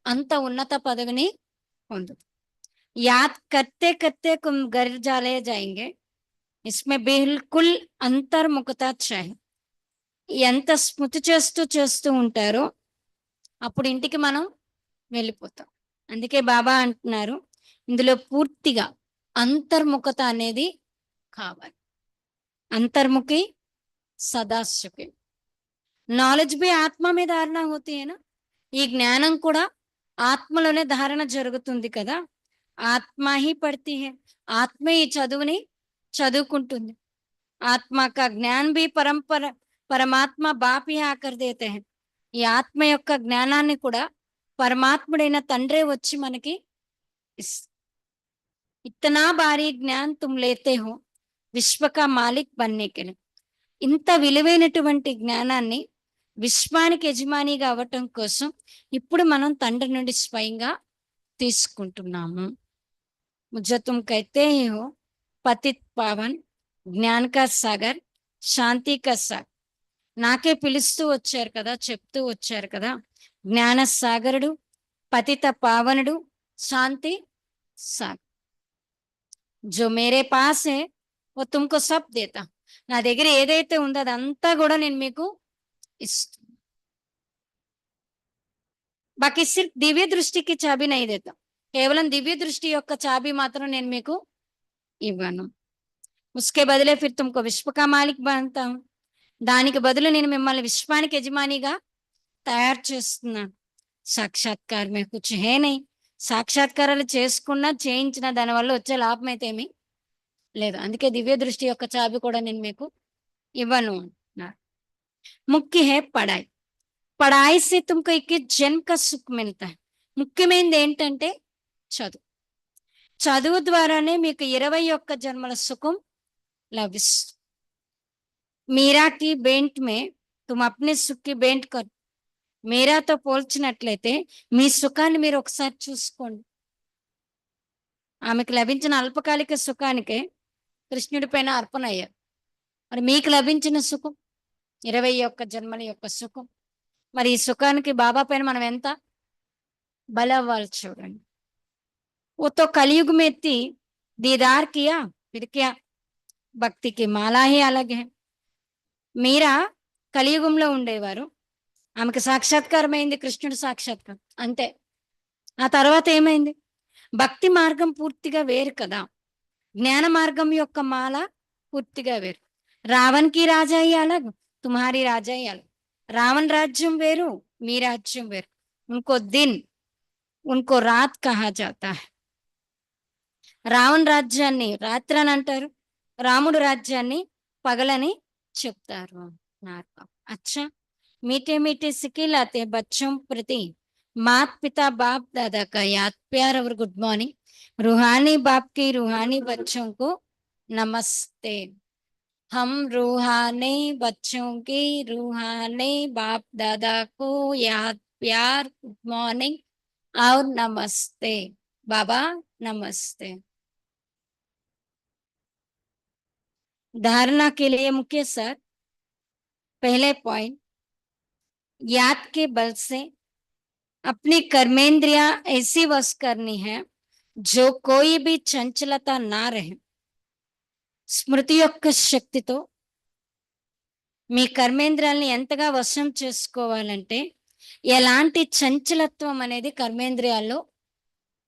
అంత ఉన్నత పదవిని పొందుతాం. యాద్ కర్తే కర్తే కుమ్ గర్ జాలే జాయింగే, ఇస్మే బిల్కుల్ అంతర్ముఖత చాహే. ఎంత స్మృతి చేస్తూ చేస్తూ ఉంటారో అప్పుడు ఇంటికి మనం వెళ్ళిపోతాం. అందుకే బాబా అంటున్నారు, ఇందులో పూర్తిగా అంతర్ముఖత అనేది కావాలి. अंतर्मुखी सदा सुखी। नॉलेज भी आत्मा में धारणा होती है ना। ఈ జ్ఞానం కూడా ఆత్మలోనే ధారణ జరుగుతుంది కదా. ఆత్మ ही पढ़ती है, ఆత్మే ఈ చదువుని చదువుకుంటుంది. ఆత్మ का ज्ञान भी परंपर परमात्मा बाप ही आकर देते हैं। ఈ ఆత్మ యొక్క జ్ఞానాన్ని కూడా పరమాత్ముడైన తండ్రే వచ్చి మనకి इतना भारी ज्ञान तुम लेते हो विश्व का मालिक बनने के लिए। ఇంత విలువైనటువంటి జ్ఞానాన్ని విశ్వానికి యజమానిగా అవ్వటం కోసం ఇప్పుడు మనం తండ్రి నుండి స్వయంగా తీసుకుంటున్నాము. ముझे तुम कहते ही हो पतित पावन జ్ఞాన్ కా సాగర్ శాంతి కా సాగర్. నాకే పిలుస్తూ వచ్చారు కదా, చెప్తూ వచ్చారు కదా, జ్ఞాన సాగరుడు, పతిత పావనుడు, శాంతి సాగర్. जो मेरे पास है वो तुमको सब देता. నా దగ్గర ఏదైతే ఉందో అదంతా కూడా నేను మీకు ఇస్తాను. బాకీ సిర్ఫ్ దివ్య దృష్టికి చాబీ నహీ దేతా. కేవలం దివ్య దృష్టి యొక్క చాబీ మాత్రం నేను మీకు ఇవ్వను. ఉస్కే బదులే ఫిర్ తుమ్కో విశ్వ కా మాలిక్ బనతా హూ. దానికి బదులు నేను మిమ్మల్ని విశ్వానికి యజమానిగా తయారు చేస్తున్నాను. సాక్షాత్కార్ మే కుచ్ హే నహీ. సాక్షాత్కారాలు చేసుకున్నా చేయించిన దానివల్ల వచ్చే లాభం అయితే ఏమీ లేదు. అందుకే దివ్య దృష్టి యొక్క చాబీ కూడా నేను మీకు ఇవ్వను అంటున్నారు. ముఖ్య హే పడాయి. పడాయి సే తుమ్కో ఇక్కి జన్మ కా సుఖ్ మిల్తా హై. ముఖ్యమైనది ఏంటంటే చదువు. చదువు ద్వారానే మీకు 21 జన్మల సుఖం లభిస్తుంది. మీరాకి బెంట్ మే తుమ్ అప్నే సుఖ్ కి బెంట్ కర్. మీరాతో పోల్చినట్లయితే మీ సుఖాన్ని మీరు ఒకసారి చూసుకోండి. ఆమెకు లభించిన అల్పకాలిక సుఖానికే కృష్ణుడి పైన అర్పణ అయ్యారు. మరి మీకు లభించిన సుఖం 21 జన్మల యొక్క సుఖం. మరి ఈ సుఖానికి బాబా పైన మనం ఎంత బలవ్వాలి చూడండి. वो तो कलयुग में थी, दीदार किया फिर क्या, భక్తి కి మాలా హీ అలగ్ హై. మీరా కలియుగంలో ఉండేవారు, ఆమెకు సాక్షాత్కారం అయింది, కృష్ణుడు సాక్షాత్కారం అంతే. ఆ తర్వాత ఏమైంది? భక్తి మార్గం పూర్తిగా వేరు కదా, జ్ఞాన మార్గం యొక్క మాల పూర్తిగా వేరు. రావణ్ కి రాజా హీ అలగ్, తుమ్హారీ రాజా హీ అలగ్. రావణ్ రాజ్యం వేరు, మీ రాజ్యం వేరు. ఉన్కో దిన్ ఉన్కో రాత్ కహా జాతా హై. రావణ్ రాజ్యాన్ని రాత్రి అని అంటారు, రాముడు రాజ్యాన్ని పగలని చెప్తారు. అచ్చా, मीठे मीठे सिखिलाते बच्चों प्रति मात पिता बाप दादा का याद प्यार और गुड मॉर्निंग. रूहानी बाप की रूहानी बच्चों को नमस्ते. हम रूहानी बच्चों की रूहानी बाप दादा को याद प्यार गुड मॉर्निंग और नमस्ते. बाबा नमस्ते. धारणा के लिए मुख्य सर पहले पॉइंट, याद के बल से अपनी कर्मेंद्रियां ऐसी वश करनी है जो कोई भी चंचलता ना रहे. స్మృతి యొక్క శక్తితో మీ కర్మేంద్రియాలని ఎంతగా వశం చేసుకోవాలంటే ఎలాంటి చంచలత్వం అనేది కర్మేంద్రియాల్లో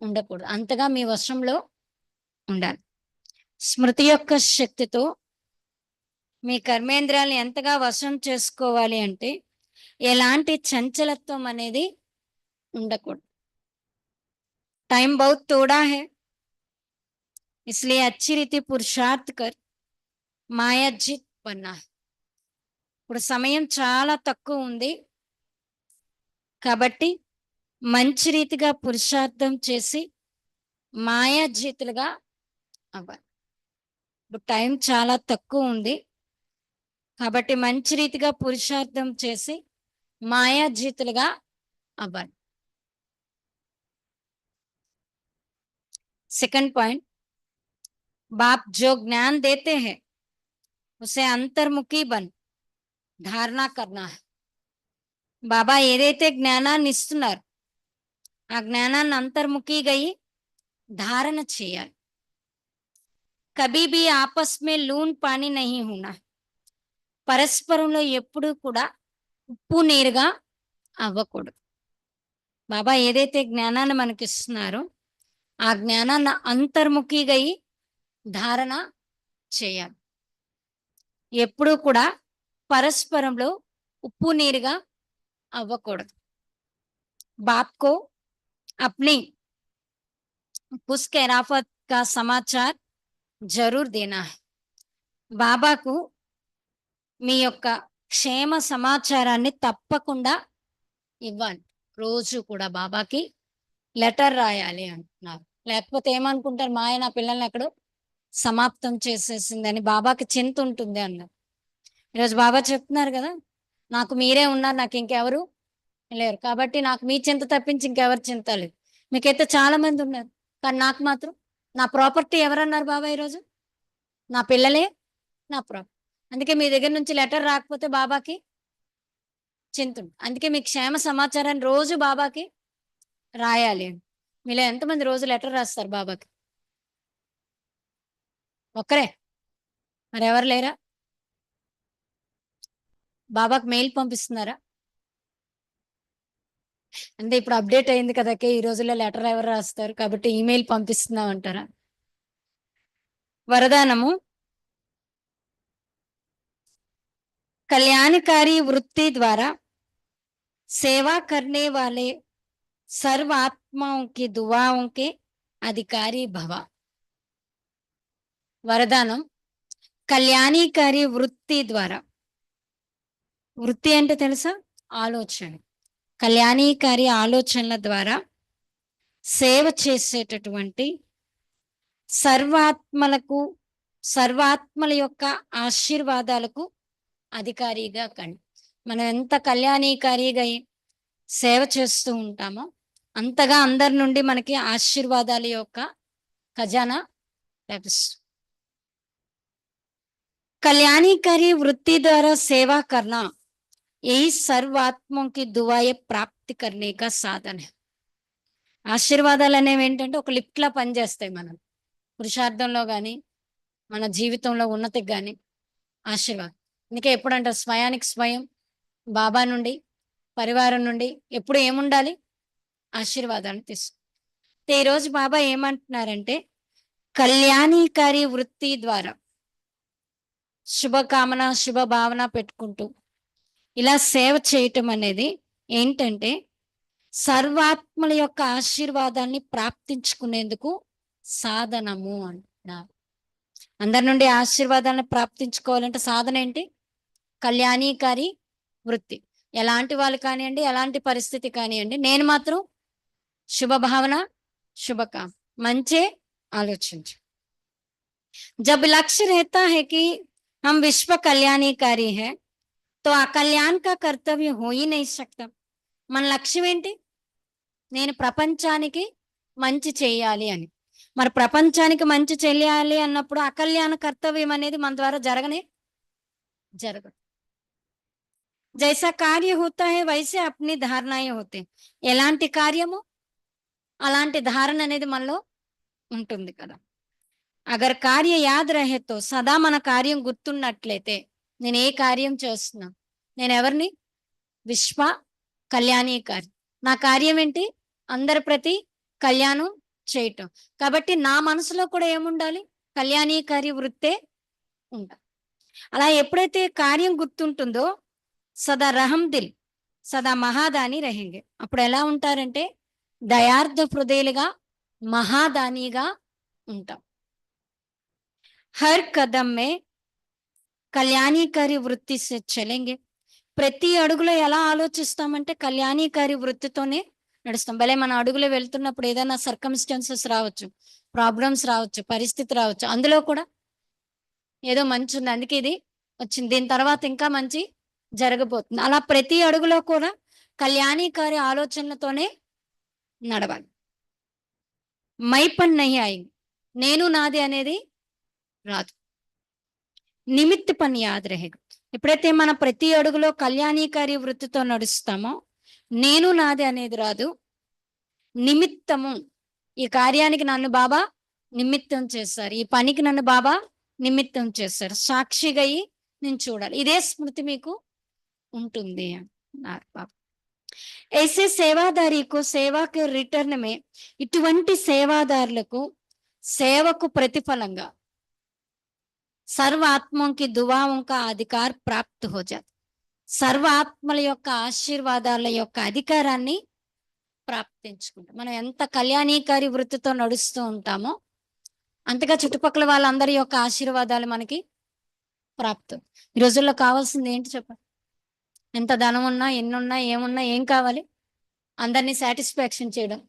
ఉండకూడదు, అంతగా మీ వశంలో ఉండాలి. స్మృతి యొక్క శక్తితో మీ కర్మేంద్రియాలను ఎంతగా వశం చేసుకోవాలి అంటే ఎలాంటి చంచలత్వం అనేది ఉండకూడదు. టైం बहुत थोड़ा है, इसलिए अच्छी रीति पुरुषार्थ कर माया जीत बनना है. ఇప్పుడు సమయం చాలా తక్కువ ఉంది కాబట్టి మంచి రీతిగా పురుషార్థం చేసి మాయా జీతులుగా అవ్వాలి. ఇప్పుడు టైం చాలా తక్కువ ఉంది కాబట్టి మంచి రీతిగా పురుషార్థం చేసి మాయా జీతులుగా అవ్వాలి. सेकंड पॉइंट, बाप जो ज्ञान देते हैं उसे अंतर्मुखी बन धारणा करना है. బాబా ఏదైతే జ్ఞానాన్ని ఇస్తున్నారు ఆ జ్ఞానాన్ని అంతర్ముఖిగా ధారణ చేయాలి. कभी भी आपस में लून पानी नहीं होना. పరస్పరంలో ఎప్పుడూ కూడా ఉప్పు నీరుగా అవ్వకూడదు. బాబా ఏదైతే జ్ఞానాన్ని మనకిస్తున్నారో, ఆ జ్ఞానాన్ని అంతర్ముఖిగా అయి ధారణ చేయాలి. ఎప్పుడూ కూడా పరస్పరంలో ఉప్పు నీరుగా అవ్వకూడదు. బాప్ కో అప్నీ ఉస్ ఖిలాఫత్ కా సమాచార్ జరూర్ దేనా హై. బాబాకు మీ యొక్క క్షేమ సమాచారాన్ని తప్పకుండా ఇవ్వాలి. రోజు కూడా బాబాకి లెటర్ రాయాలి అంటున్నారు. లేకపోతే ఏమనుకుంటారు, మా ఆయన పిల్లల్ని ఎక్కడో సమాప్తం చేసేసిందని బాబాకి చింత ఉంటుంది అన్నారు. ఈరోజు బాబా చెప్తున్నారు కదా, నాకు మీరే ఉన్నారు, నాకు ఇంకెవరు లేరు. కాబట్టి నాకు మీ చింత తప్పించి ఇంకెవరు చింత లేదు. మీకైతే చాలా మంది ఉన్నారు, కానీ నాకు మాత్రం నా ప్రాపర్టీ ఎవరన్నారు బాబా ఈరోజు? నా పిల్లలే నా ప్రాపర్టీ. అందుకే మీ దగ్గర నుంచి లెటర్ రాకపోతే బాబాకి చింతుంది. అందుకే మీ క్షేమ సమాచారాన్ని రోజు బాబాకి రాయాలి. మీలో ఎంతమంది రోజు లెటర్ రాస్తారు బాబాకి? ఒక్కరే? మరెవరు లేరా? బాబాకి మెయిల్ పంపిస్తున్నారా? అంటే ఇప్పుడు అప్డేట్ అయింది కదకే, ఈ రోజుల్లో లెటర్ ఎవరు రాస్తారు, కాబట్టి ఈమెయిల్ పంపిస్తున్నాం అంటారా? వరదానము, कल्याणकारी वृत्ति द्वारा सेवा करने वाले सर्व आत्माओं की दुआओं के अधिकारी भव. వరదానం, కళ్యాణీకారి వృత్తి ద్వారా. వృత్తి అంటే తెలుసా? ఆలోచన. కళ్యాణీకారి ఆలోచనల ద్వారా సేవ చేసేటటువంటి సర్వాత్మలకు, సర్వాత్మల యొక్క ఆశీర్వాదాలకు అధికారిగా కండి. మనం ఎంత కళ్యాణీకారిగా సేవ చేస్తూ ఉంటామో అంతగా అందరి నుండి మనకి ఆశీర్వాదాల యొక్క ఖజానా లభిస్తుంది. कल्याणीकारी वृत्ति द्वारा सेवा करना यही सर्व आत्मों की दुआएं प्राप्त करने का साधन है. ఆశీర్వాదాలు అనేవి ఏంటంటే ఒక లిఫ్ట్లా పనిచేస్తాయి. మనం పురుషార్థంలో కానీ మన జీవితంలో ఉన్నతికి కానీ ఆశీర్వాదం. అందుకే ఎప్పుడంటారు, స్వయానికి స్వయం బాబా నుండి, పరివారం నుండి ఎప్పుడు ఏముండాలి? ఆశీర్వాదాన్ని తీసుకు. ఈరోజు బాబా ఏమంటున్నారంటే, కళ్యాణీకారి వృత్తి ద్వారా శుభకామన, శుభ భావన పెట్టుకుంటూ ఇలా సేవ చేయటం అనేది ఏంటంటే సర్వాత్మల యొక్క ఆశీర్వాదాన్ని ప్రాప్తించుకునేందుకు సాధనము అంటున్నారు. అందరి నుండి ఆశీర్వాదాన్ని ప్రాప్తించుకోవాలంటే సాధన ఏంటి? కళ్యాణీకారి వృత్తి. ఎలాంటి వాళ్ళు కానివ్వండి, ఎలాంటి పరిస్థితి కానివ్వండి, నేను మాత్రం శుభభావన, శుభకామ, మంచే ఆలోచించు. जब लक्ष्य रहता है कि हम विश्व कल्याणीकारी है, तो अकल्याण का कर्तव्य हो ही नहीं सकता. మన లక్ష్యం ఏంటి? నేను ప్రపంచానికి మంచి చేయాలి అని. మరి ప్రపంచానికి మంచి చేయాలి అన్నప్పుడు అకల్యాణ కర్తవ్యం అనేది మన ద్వారా జరగదు. జైసా కార్య హోతా హై వైసే అప్ని ధారణాయే హోతే. ఎలాంటి కార్యము అలాంటి ధారణ అనేది మనలో ఉంటుంది కదా. అగర్ కార్య యాద్ రహేతో, సదా మన కార్యం గుర్తున్నట్లయితే, నేను ఏ కార్యం చేస్తున్నా, నేను ఎవరిని? విశ్వ కళ్యాణీకారి. నా కార్యం ఏంటి? అందరి ప్రతి కళ్యాణం చేయటం. కాబట్టి నా మనసులో కూడా ఏముండాలి? కళ్యాణీకారి వృత్తే ఉండాలి. అలా ఎప్పుడైతే కార్యం గుర్తుంటుందో సదా రహం దిల్, సదా మహాదాని రహెంగే. అప్పుడు ఎలా ఉంటారంటే దయార్థ హృదయులుగా, మహాదానిగా ఉంటాం. హర్ కదం మే కళ్యాణీకారి వృత్తి సే చలేంగే. ప్రతి అడుగులో ఎలా ఆలోచిస్తామంటే కళ్యాణీకారి వృత్తితోనే నడుస్తాం. భలే మన అడుగులో వెళ్తున్నప్పుడు ఏదైనా సర్కమ్స్టాన్సెస్ రావచ్చు, ప్రాబ్లమ్స్ రావచ్చు, పరిస్థితి రావచ్చు, అందులో కూడా ఏదో మంచి ఉంది, అందుకే ఇది వచ్చింది, దీని తర్వాత ఇంకా మంచి జరగబోతుంది. అలా ప్రతి అడుగులో కూడా కళ్యాణీకారి ఆలోచనలతోనే నడవాలి. మైపన్ నహి ఆయింది, నేను నాది అనేది రాదు. నిమిత్త పని యాద్ రహేగా. ఎప్పుడైతే మన ప్రతి అడుగులో కళ్యాణీకారి వృత్తితో నడుస్తామో నేను నాది అనేది రాదు. నిమిత్తము, ఈ కార్యానికి నన్ను బాబా నిమిత్తం చేశారు, ఈ పనికి నన్ను బాబా నిమిత్తం చేశారు. సాక్షిగా నేను చూడాలి. ఇదే స్మృతి మీకు ఉంటుంది అన్నారు బాబా. ऐसे సేవాదారి కో సేవా కే రిటర్న్ మే, ఇటువంటి సేవాదారులకు సేవకు ప్రతిఫలంగా సర్వ ఆత్మోं की दुआओं का अधिकार प्राप्त हो जाता. సర్వ ఆత్మల యొక్క ఆశీర్వాదాల యొక్క అధికారాన్ని ప్రాప్తించుకుంటాం. మనం ఎంత కళ్యాణీకారి వృత్తితో నడుస్తూ ఉంటామో అంతగా చుట్టుపక్కల వాళ్ళందరి యొక్క ఆశీర్వాదాలు మనకి ప్రాప్తం. ఈ రోజుల్లో కావాల్సింది ఏంటి చెప్పండి? ఎంత ధనం ఉన్నా, ఎన్నున్నా, ఏమున్నా, ఏం కావాలి? అందరినీ సాటిస్ఫాక్షన్ చేయడం,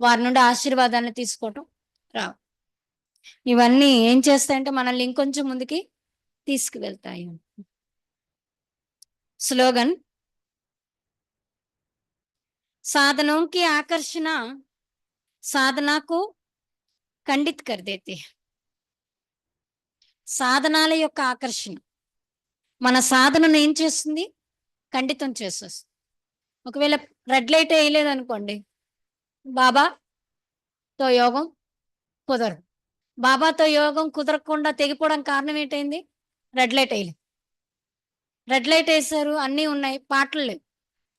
వారి నుండి ఆశీర్వాదాన్ని తీసుకోవటం రావు. ఇవన్నీ ఏం చేస్తాయంటే మనల్ని ఇంకొంచెం ముందుకి తీసుకువెళ్తాయి. స్లోగన్, साधनों की आकर्षणा साधना को ఖండిత్ కర్ దేతే. సాధనాల యొక్క ఆకర్షణ మన సాధనను ఏం చేస్తుంది? ఖండితం చేసేస్తుంది. ఒకవేళ రెడ్ లైట్ వేయలేదనుకోండి, బాబాతో యోగం కుదరదు. బాబాతో యోగం కుదరకుండా తెగిపోవడం కారణం ఏంటైంది? రెడ్ లైట్ వేయలేదు. రెడ్ లైట్ వేసారు, అన్నీ ఉన్నాయి, పాటలు లేవు.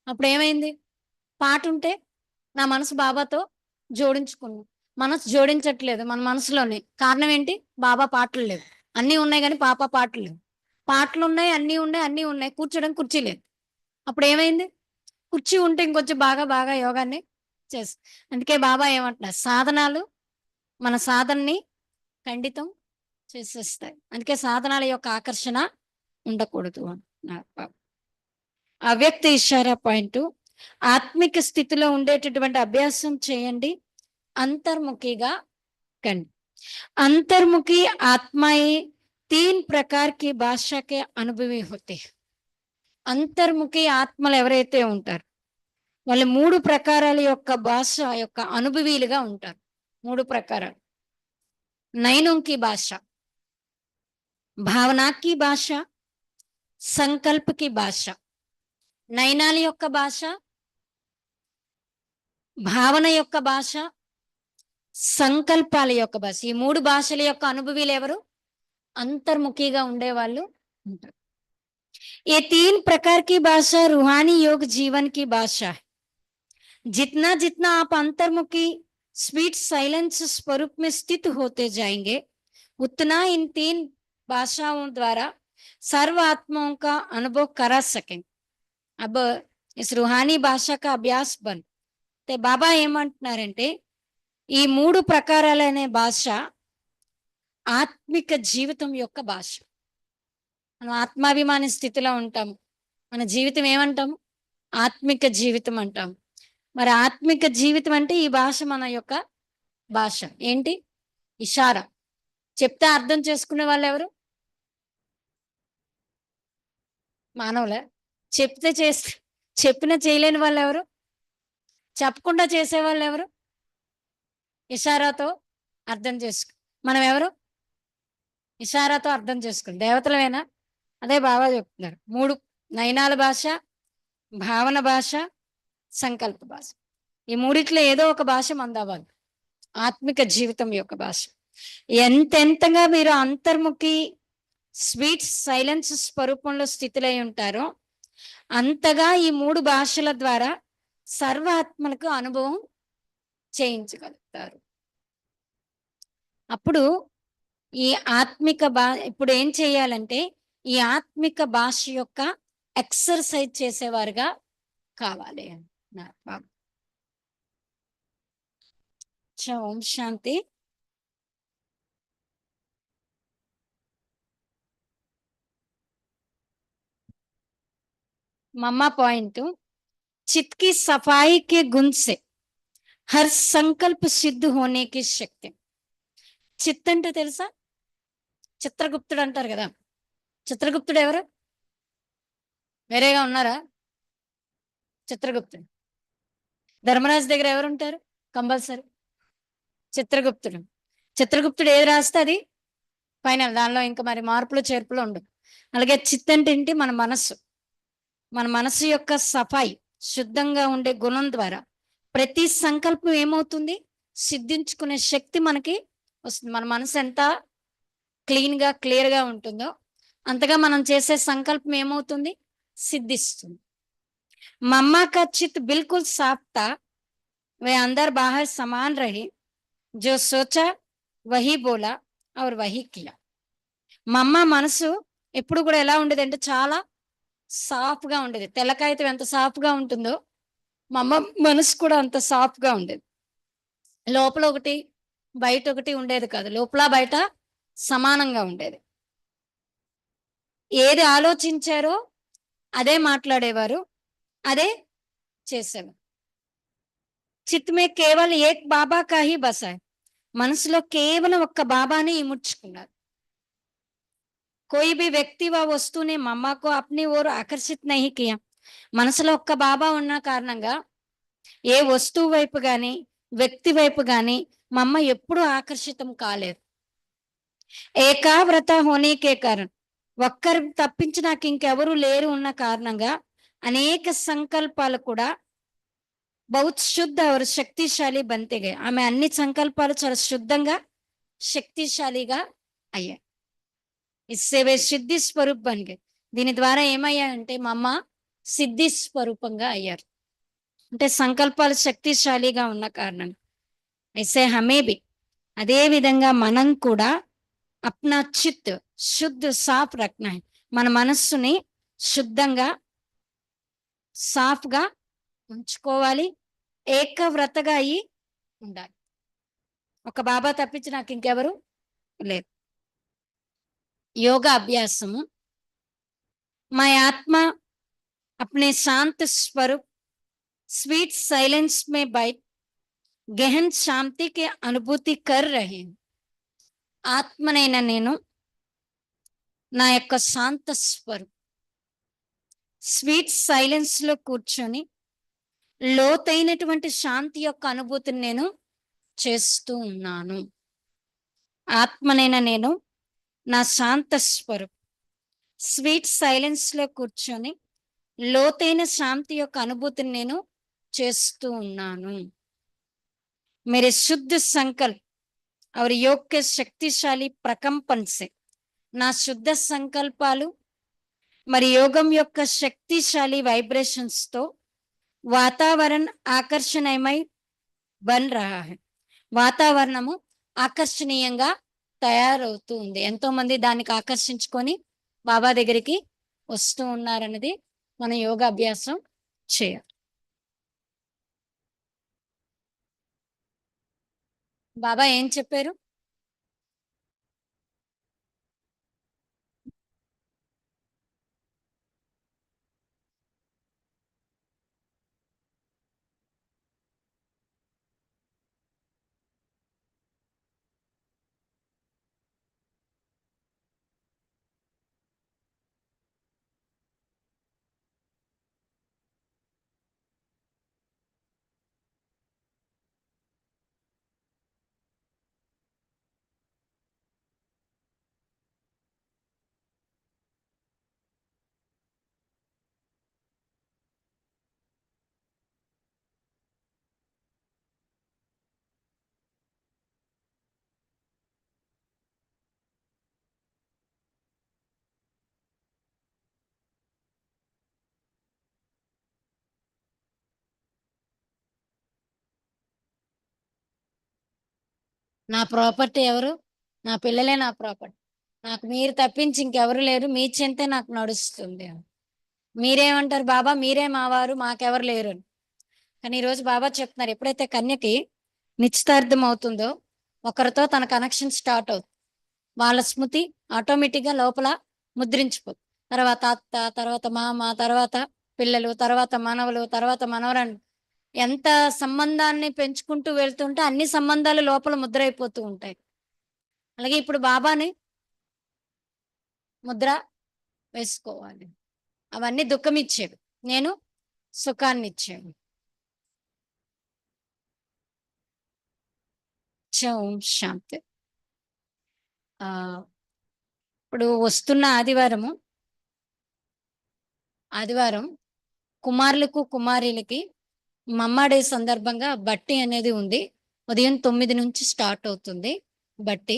అప్పుడు ఏమైంది? పాట ఉంటే నా మనసు బాబాతో జోడించుకున్నాం. మనసు జోడించట్లేదు మన మనసులోనే. కారణం ఏంటి? బాబా పాటలు లేవు. అన్నీ ఉన్నాయి కానీ పాటలు లేవు. పాటలు ఉన్నాయి, అన్నీ ఉన్నాయి, అన్నీ ఉన్నాయి, కూర్చోడం కుర్చీ లేదు. అప్పుడు ఏమైంది? కుర్చీ ఉంటే ఇంకొంచెం బాగా బాగా యోగాన్ని చేసి. అందుకే బాబా ఏమంటున్నారు? సాధనాలు మన సాధనని ఖండితం చేసేస్తాయి. అందుకే సాధనాల యొక్క ఆకర్షణ ఉండకూడదు అన్నారు బాబా. అవ్యక్త ఇషారా పాయింట్, ఆత్మిక స్థితిలో ఉండేటటువంటి అభ్యాసం చేయండి, अंतर्मुखीगा कंड. अंतर्मुखी आत्माएं 3 प्रकार की भाषा के अनुभवी होते हैं. అంతర్ముఖి ఆత్మలు ఎవరైతే ఉంటారు వాళ్ళు 3 ప్రకారాల యొక్క భాష యొక్క అనుభవీలుగా ఉంటారు. 3 ప్రకారాలు. నైనోं की भाषा, భావనా की भाषा, సంకల్ప की भाषा. నైనాల యొక్క భాష, భావన యొక్క భాష, సంకల్పాల యొక్క భాష. ఈ 3 భాషల యొక్క అనుభవీలు ఎవరు? అంతర్ముఖిగా ఉండేవాళ్ళు ఉంటారు. ये 3 प्रकार की भाषा रूहानी योग जीवन की भाषा है. जितना जितना आप अंतर्मुखी स्वीट साइलेंस स्वरूप में स्थित होते जाएंगे, उतना इन 3 भाषाओं द्वारा सर्व आत्माओं का अनुभव करा सकेंगे. अब इस रूहानी भाषा का अभ्यास बन ते बाबा ఏమంటున్నారంటే ఈ 3 ప్రకారాలనే భాష ఆత్మిక జీవితం యొక్క భాష. మనం ఆత్మాభిమాని స్థితిలో ఉంటాము. మన జీవితం ఏమంటాము? ఆత్మిక జీవితం అంటాం. మరి ఆత్మిక జీవితం అంటే ఈ భాష మన యొక్క భాష. ఏంటి? ఇషారా. చెప్తే అర్థం చేసుకునే వాళ్ళు ఎవరు? మానవులే. చెప్తే చేస్తే చెప్పిన చేయలేని వాళ్ళు ఎవరు? చెప్పకుండా చేసేవాళ్ళు ఎవరు? ఇషారాతో అర్థం చేసుకు. మనం ఎవరు? ఇషారాతో అర్థం చేసుకుని దేవతలమేనా? అదే బాబా చెప్తున్నారు. 3 నయనాల భాష, భావన భాష, సంకల్ప భాష. ఈ మూడిట్లో ఏదో ఒక భాష మందవ్వాలి. ఆత్మిక జీవితం యొక్క భాష. ఎంతెంతగా మీరు అంతర్ముఖి స్వీట్ సైలెన్స్ స్వరూపంలో స్థితిలో ఉంటారో అంతగా ఈ 3 భాషల ద్వారా సర్వ ఆత్మలకు అనుభవం చేయించగలుగుతారు. అప్పుడు ఈ ఆత్మిక ఇప్పుడు ఏం చేయాలంటే ఈ ఆత్మిక భాష యొక్క ఎక్సర్సైజ్ చేసేవారుగా కావాలి అన్నారు బాబా. ఓం శాంతి. मम्मा पॉइंट, चित्त की सफाई के गुण से हर संकल्प सिद्ध होने की शक्ति. చిత్ అంటే తెలుసా? చిత్రగుప్తుడు అంటారు కదా. చిత్రగుప్తుడు ఎవరు? వేరేగా ఉన్నారా? చిత్రగుప్తుడు. ధర్మరాజు దగ్గర ఎవరు ఉంటారు? కంపల్సరీ చిత్రగుప్తుడు. చిత్రగుప్తుడు ఏది రాస్తే అది ఫైనల్. దానిలో ఇంకా మరి మార్పులు చేర్పులు ఉండవు. అలాగే చిత్ అంటే ఏంటి? మన మనస్సు. మన మనసు యొక్క సఫాయి, శుద్ధంగా ఉండే గుణం ద్వారా ప్రతి సంకల్పం ఏమవుతుంది? సిద్ధించుకునే శక్తి మనకి వస్తుంది. మన మనసు ఎంత క్లీన్గా క్లియర్గా ఉంటుందో అంతగా మనం చేసే సంకల్పం ఏమవుతుంది? సిద్ధిస్తుంది. मम्मा का चित्त बिल्कुल साफ था, वह अंदर बाहर समान रही, जो सोचा वही बोला और वही किया. మా అమ్మ మనసు ఎప్పుడు కూడా ఎలా ఉండేదంటే చాలా సాఫ్ట్‌గా ఉండేది. తెల్ల కాగితం ఎంత సాఫ్ట్‌గా ఉంటుందో, మా అమ్మ మనసు కూడా అంత సాఫ్ట్‌గా ఉండేది. లోపల ఒకటి, బయట ఒకటి ఉండేది కాదు. లోపల, బయట సమానంగా ఉండేది. ఏది ఆలోచించారో అదే మాట్లాడేవారు. అదే చేసేవారు. చిత్ మే కేవల్ ఏక్ బాబా కా హీ బసా హై. మనసులో కేవలం ఒక్క బాబానే ఇముడ్చుకున్నారు. कोई भी व्यक्ति व वस्तु ने मम्मा को अपनी ओर आकर्षित नहीं किया. మనసులో ఒక్క బాబా ఉన్న కారణంగా ఏ వస్తువు వైపు గాని, వ్యక్తి వైపు గాని మా అమ్మ ఎప్పుడూ ఆకర్షితం కాలేదు. ఏకావ్రత హోనే కారణ్, ఒక్కరు తప్పించి నాకు ఇంకెవరు లేరు ఉన్న కారణంగా అనేక సంకల్పాలు కూడా బహుత్ శుద్ధ और శక్తిశాలి बनते गए. ఆమె అన్ని సంకల్పాలు చాలా శుద్ధంగా, శక్తిశాలిగా అయ్యాయి. ఇస్సే వే సిద్ధి స్వరూప్ బన్ గए. దీని ద్వారా ఏమయ్యాయంటే మా అమ్మ సిద్ధి స్వరూపంగా అయ్యారు. అంటే సంకల్పాలు శక్తిశాలిగా ఉన్న కారణం. ఐసే హమే భీ, అదే విధంగా మనం కూడా అప్నా చిత్ శుద్ధ సాఫ్ రఖనా హై. మన మనస్సుని శుద్ధంగా, సాఫ్‌గా ఉంచుకోవాలి. ఏకవ్రతగా అయ్యి ఉండాలి. ఒక బాబా తప్పించి నాకు ఇంకెవరు లేరు. యోగా అభ్యాసము. मैं आत्मा अपने शांत स्वरूप स्वीट साइलेंस में बैठ गहन शांति की अनुभूति कर रहे हैं. ఆత్మనైన నేను నా యొక్క శాంత స్వరూప్ స్వీట్ సైలెన్స్ లో కూర్చొని లోతైనటువంటి శాంతి యొక్క అనుభూతిని నేను చేస్తూ ఉన్నాను. ఆత్మనైన నేను నా శాంత స్వరూప్ స్వీట్ సైలెన్స్ లో కూర్చొని లోతైన శాంతి యొక్క అనుభూతిని నేను చేస్తూ ఉన్నాను. मेरे शुद्ध संकल्प और योग के शक्तिशाली प्रकंपन से, నా శుద్ధ సంకల్పాలు మరి యోగం యొక్క శక్తిశాలి వైబ్రేషన్స్ తో వాతావరణ ఆకర్షణీయమై బన్ రహా హై. వాతావరణము ఆకర్షణీయంగా తయారవుతూ ఉంది. ఎంతో మంది దానికి ఆకర్షించుకొని బాబా దగ్గరికి వస్తూ ఉన్నారన్నది మనం యోగా అభ్యాసం చేయాలి. బాబా ఏం చెప్పారు? నా ప్రాపర్టీ ఎవరు? నా పిల్లలే నా ప్రాపర్టీ. నాకు మీరు తప్పించి ఇంకెవరు లేరు. మీ చింతే నాకు నడుస్తుంది. మీరేమంటారు? బాబా మీరే మా వారు, మాకెవరు లేరు అని. కానీ ఈరోజు బాబా చెప్తున్నారు, ఎప్పుడైతే కన్యకి నిశ్చితార్థం అవుతుందో ఒకరితో తన కనెక్షన్ స్టార్ట్ అవుతుంది. వాళ్ళ స్మృతి ఆటోమేటిక్గా లోపల ముద్రించిపోతుంది. తర్వాత అత్త, తర్వాత మామ, తర్వాత పిల్లలు, తర్వాత మనవలు, తర్వాత మనవరాళ్ళు, ఎంత సంబంధాన్ని పెంచుకుంటూ వెళ్తుంటే అన్ని సంబంధాలు లోపల ముద్రైపోతూ ఉంటాయి. అలాగే ఇప్పుడు బాబాని ముద్ర వేసుకోవాలి. అవన్నీ దుఃఖం ఇచ్చేవి, నేను సుఖాన్ని ఇచ్చేవి. ఓం శాంతి. ఆ ఇప్పుడు వస్తున్న ఆదివారం కుమారులకు కుమారీలకి మమ్మా డే సందర్భంగా బట్టి అనేది ఉంది. ఉదయం 9 నుంచి స్టార్ట్ అవుతుంది బట్టి.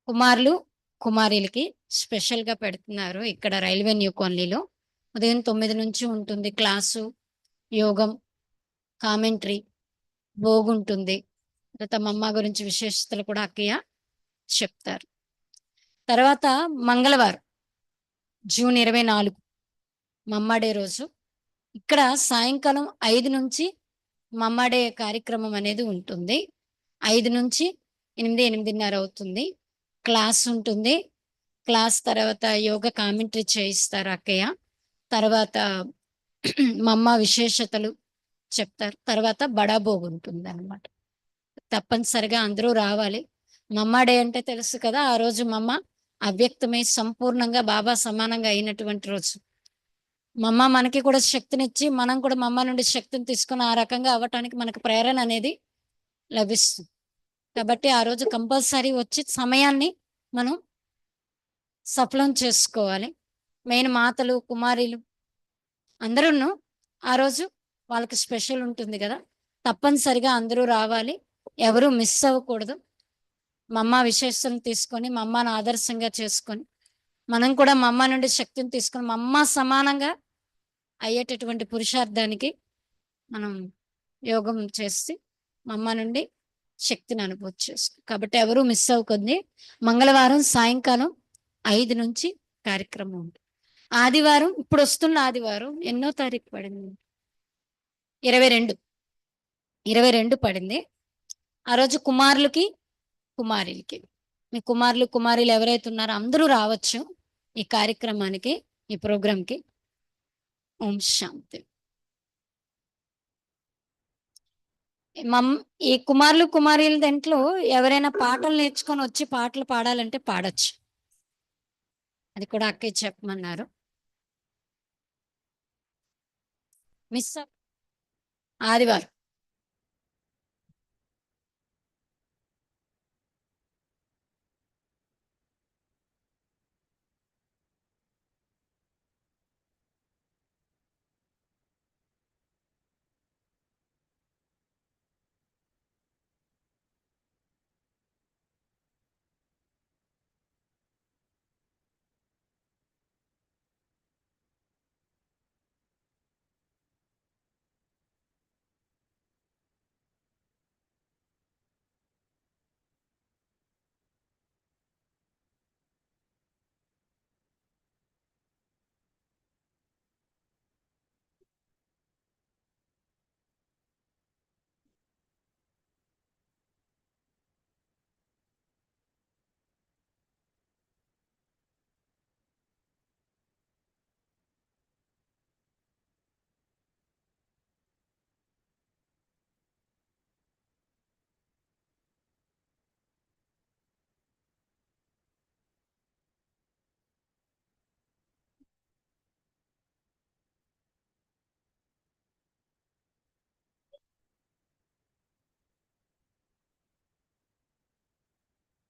కుమారులు కుమారీలకి స్పెషల్‌గా పెడుతున్నారు ఇక్కడ రైల్వే న్యూ కాలనీలో. ఉదయం 9 నుంచి ఉంటుంది క్లాసు, యోగం, కామెంటరీ, భోగుంటుంది. తర్వాత మా అమ్మ గురించి విశేషతలు కూడా అక్కయ్య చెప్తారు. తర్వాత మంగళవారం జూన్ 24 మమ్మా డే రోజు ఇక్కడ సాయంకాలం 5 నుంచి మమ్మా డే కార్యక్రమం అనేది ఉంటుంది. 5 నుంచి 8, 8:30 అవుతుంది. క్లాస్ ఉంటుంది. క్లాస్ తర్వాత యోగా కామెంటరీ చేయిస్తారు అక్కయ్య. తర్వాత మమ్మ విశేషతలు చెప్తారు. తర్వాత బడాబోగు ఉంటుందనమాట. తప్పనిసరిగా అందరూ రావాలి. మమ్మా డే అంటే తెలుసు కదా! ఆ రోజు మమ్మ అవ్యక్తమై సంపూర్ణంగా బాబా సమానంగా అయినటువంటి రోజు. మమ్మ మనకి కూడా శక్తినిచ్చి, మనం కూడా మమ్మ నుండి శక్తిని తీసుకొని ఆ రకంగా అవ్వటానికి మనకు ప్రేరణ అనేది లభిస్తుంది. కాబట్టి ఆ రోజు కంపల్సరీ వచ్చి సమయాన్ని మనం సఫలం చేసుకోవాలి. మెయిన్ మాతలు, కుమారీలు అందరూను ఆ రోజు వాళ్ళకి స్పెషల్ ఉంటుంది గదా! తప్పనిసరిగా అందరూ రావాలి. ఎవరు మిస్ అవ్వకూడదు. మమ్మ విశేషతను తీసుకొని, మమ్మని ఆదర్శంగా చేసుకొని, మనం కూడా మమ్మ నుండి శక్తిని తీసుకొని, మమ్మ సమానంగా అయ్యేటటువంటి పురుషార్థానికి మనం యోగం చేసి, మమ్మ నుండి శక్తిని అనుభూతి చేసుకో కాబట్టి ఎవరు మిస్ అవ్వకండి. మంగళవారం సాయంకాలం 5 నుంచి కార్యక్రమం ఉంది. ఆదివారం ఇప్పుడొస్తున్న ఆదివారం ఎన్నో తారీఖు పడింది? 22, 22 పడింది. ఆ రోజు కుమారులకి, కుమారీలకి. మీ కుమారులు, కుమారీలు ఎవరైతే ఉన్నారో అందరూ రావచ్చు ఈ కార్యక్రమానికి, ఈ ప్రోగ్రామ్‌కి. ఓం శాంతి. మమ్ ఈ కుమారులు, కుమారీల దాంట్లో ఎవరైనా పాటలు నేర్చుకొని వచ్చి పాటలు పాడాలంటే పాడొచ్చు. అది కూడా అక్కయ్య చెప్పమన్నారు. మిస్ ఆదివారం.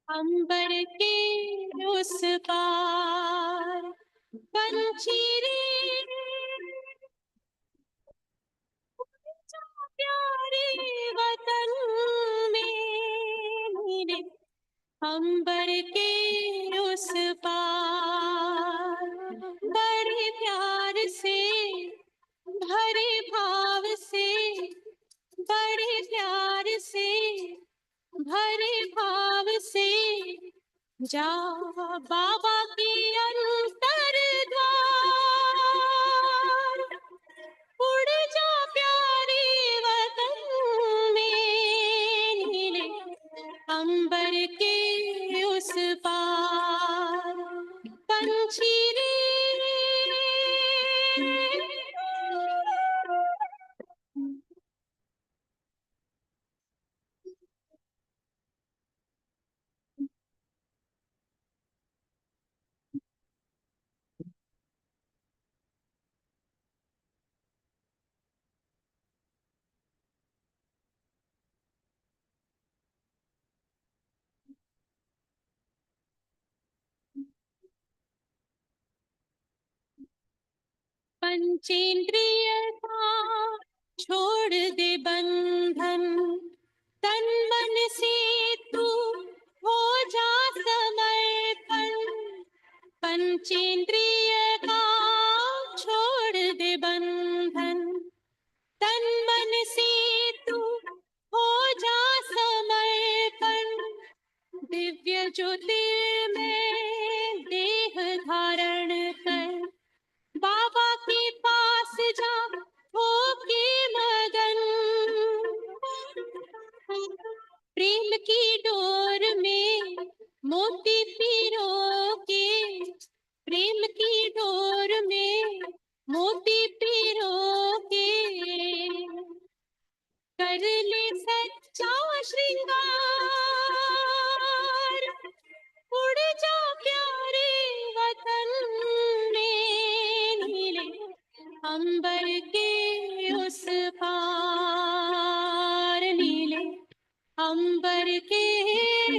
अंबर के उस पार पंछी रे प्यारे वतन में मेरे अंबर के उस पार बड़े प्यार से भरे भाव से बड़े प्यार से भरे भाव से जा बाबा के अंतर द्वार उड़ जा प्यारे वतन में नीले अंबर के उस पार पंछी रे पंचेंद्रिय का छोड़ दे बंधन तन मन से तू हो जा समर्पण पंचेंद्रिय का छोड़ दे बंधन, तन मन से तू हो जा समर्पण, दिव्य ज्योतिर्मय देह धारण कर, बाबा के पास जा होके मगन, प्रेम की डोर में मोती पिरो के, प्रेम की डोर में मोती पिरो के, कर ले सच्चा श्रृंगार, उड़ जा प्यारे वतन में, नीले अंबर के उस पार, नीले अंबर के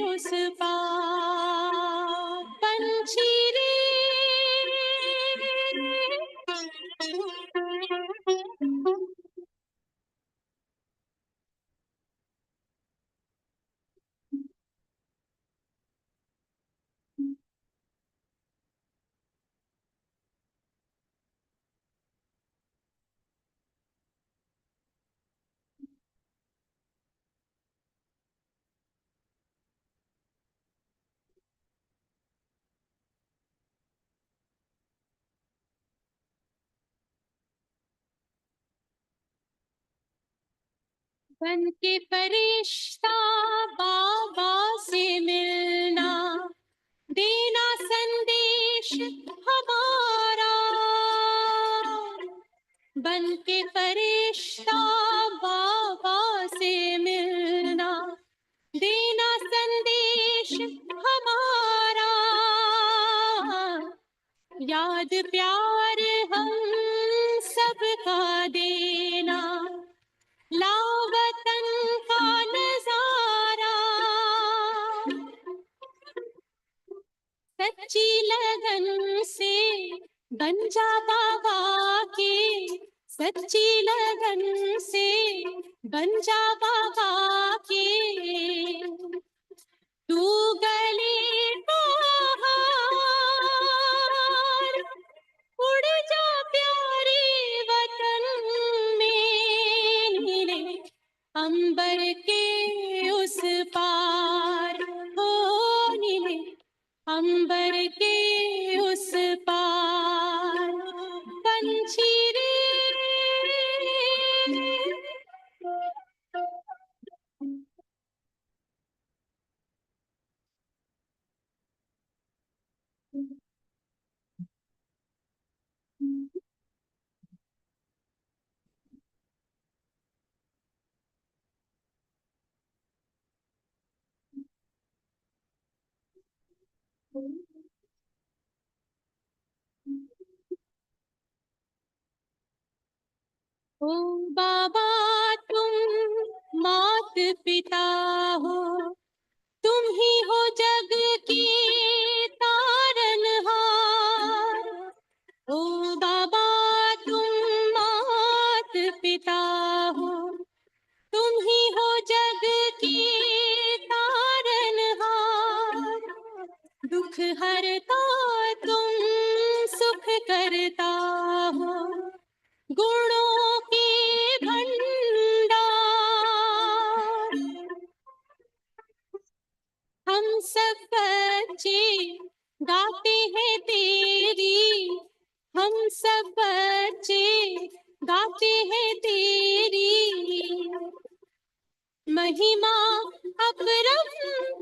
उस पार, पंछी रे बन के फरिश्ता बाबा से मिलना, देना संदेश हमारा, बन के फरिश्ता बाबा से मिलना, देना संदेश हमारा, याद प्यार हम सबका देना, लावतन का नजारा, सच्ची लगन से बन जा बाबा के, सच्ची लगन से बन जा बाबा के, तू गले का हार, उड़ जा प्यारे वतन में, नीले अंबर के उस पार, हो नीले अंबर के उस पार, पंछी रे ओ बाबा तुम मात पिता हो, तुम ही हो जग के तारनहार, ओ बाबा तुम मात पिता हो, तुम ही हो जग के तारनहार, दुख हरता तुम सुख करता हो, गुणों के भंडार, हम सब बच्चे गाते हैं तेरी, हम सब बच्चे गाते हैं तेरी महिमा अपरंपार,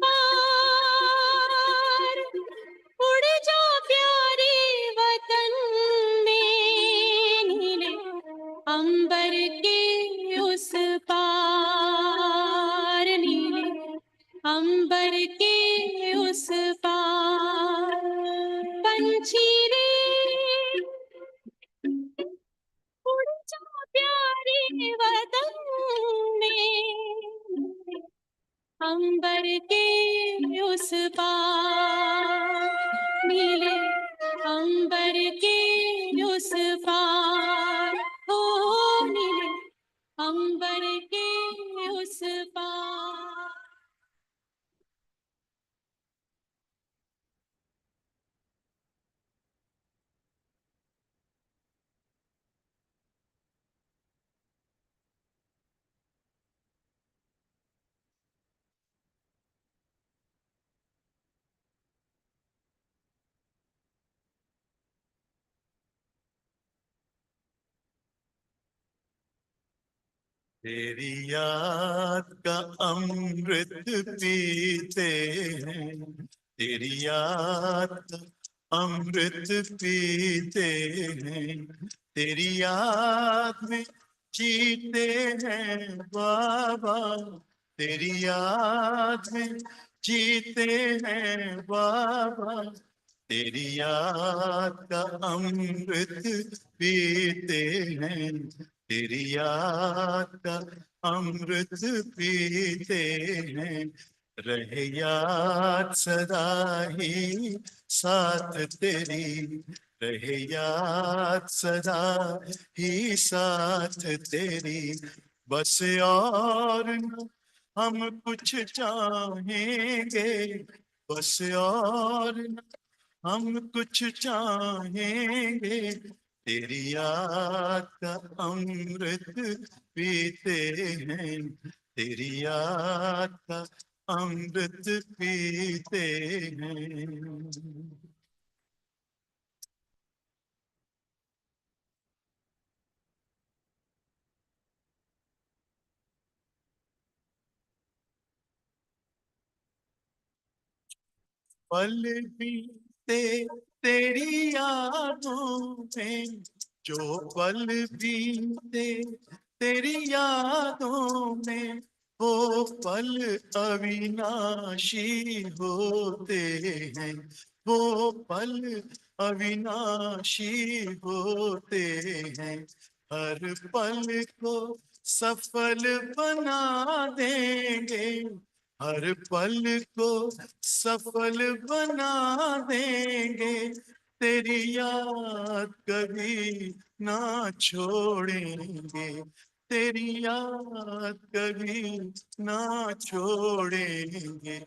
उड़ जा प्यारे वतन में, नीले अंबर के उस पार, नीले अंबर के उस पार, पंछी रे उड़ जा प्यारे वतन में, अंबर के उस पार, नीले अंबर के उस पार, हो नीले अंबर के उस पार। तेरी याद का अमृत पीते हैं, तेरी याद का अमृत पीते हैं, तेरी याद में जीते हैं बाबा, तेरी याद में जीते हैं बाबा, तेरी याद का अमृत पीते हैं, तेरी याद का अमृत पीते हैं, रहे याद सदा ही साथ तेरी, रहे याद सदा ही साथ तेरी, बस और न हम कुछ चाहेंगे, बस और न हम कुछ चाहेंगे, तेरी याद का अमृत पीते हैं, तेरी याद का अमृत पीते हैं। पल बीते तेरी यादों में, जो पल बीते तेरी यादों में, वो पल अविनाशी होते हैं, वो पल अविनाशी होते हैं, हर पल को सफल बना देंगे, हर पल को सफल बना देंगे, तेरी याद कभी ना छोड़ेंगे, तेरी याद कभी ना छोड़ेंगे,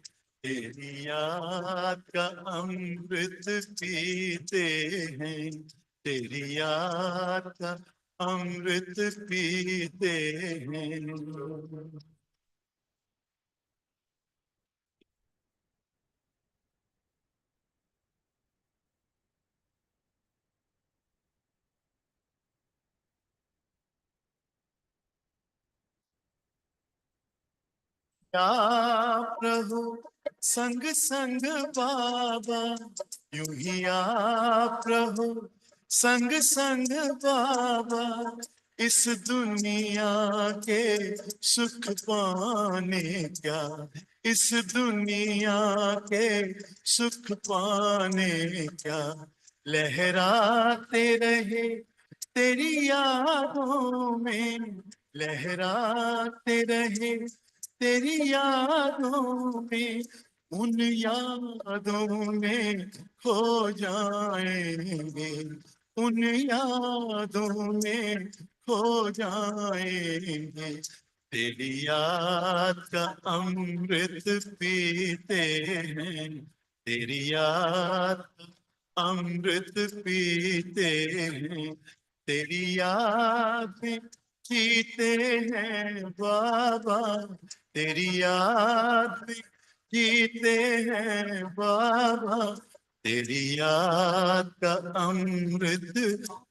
तेरी याद का अमृत पीते हैं, तेरी याद का अमृत पीते हैं। या प्रभु संग संग बाबा, यूं ही आप प्रभु संग संग बाबा, इस दुनिया के सुख पाने क्या, इस दुनिया के सुख पाने क्या, लहराते रहे तेरी यादों में, लहराते रहे तेरी यादों में, उन यादों में खो जाएंगे, उन यादों में खो जाएंगे, तेरी याद का अमृत पीते हैं, तेरी याद का अमृत पीते हैं, तेरी याद में जीते हैं बाबा, तेरी याद में जीते हैं बाबा, तेरी याद का अमृत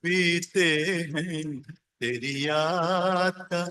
पीते हैं, तेरी याद का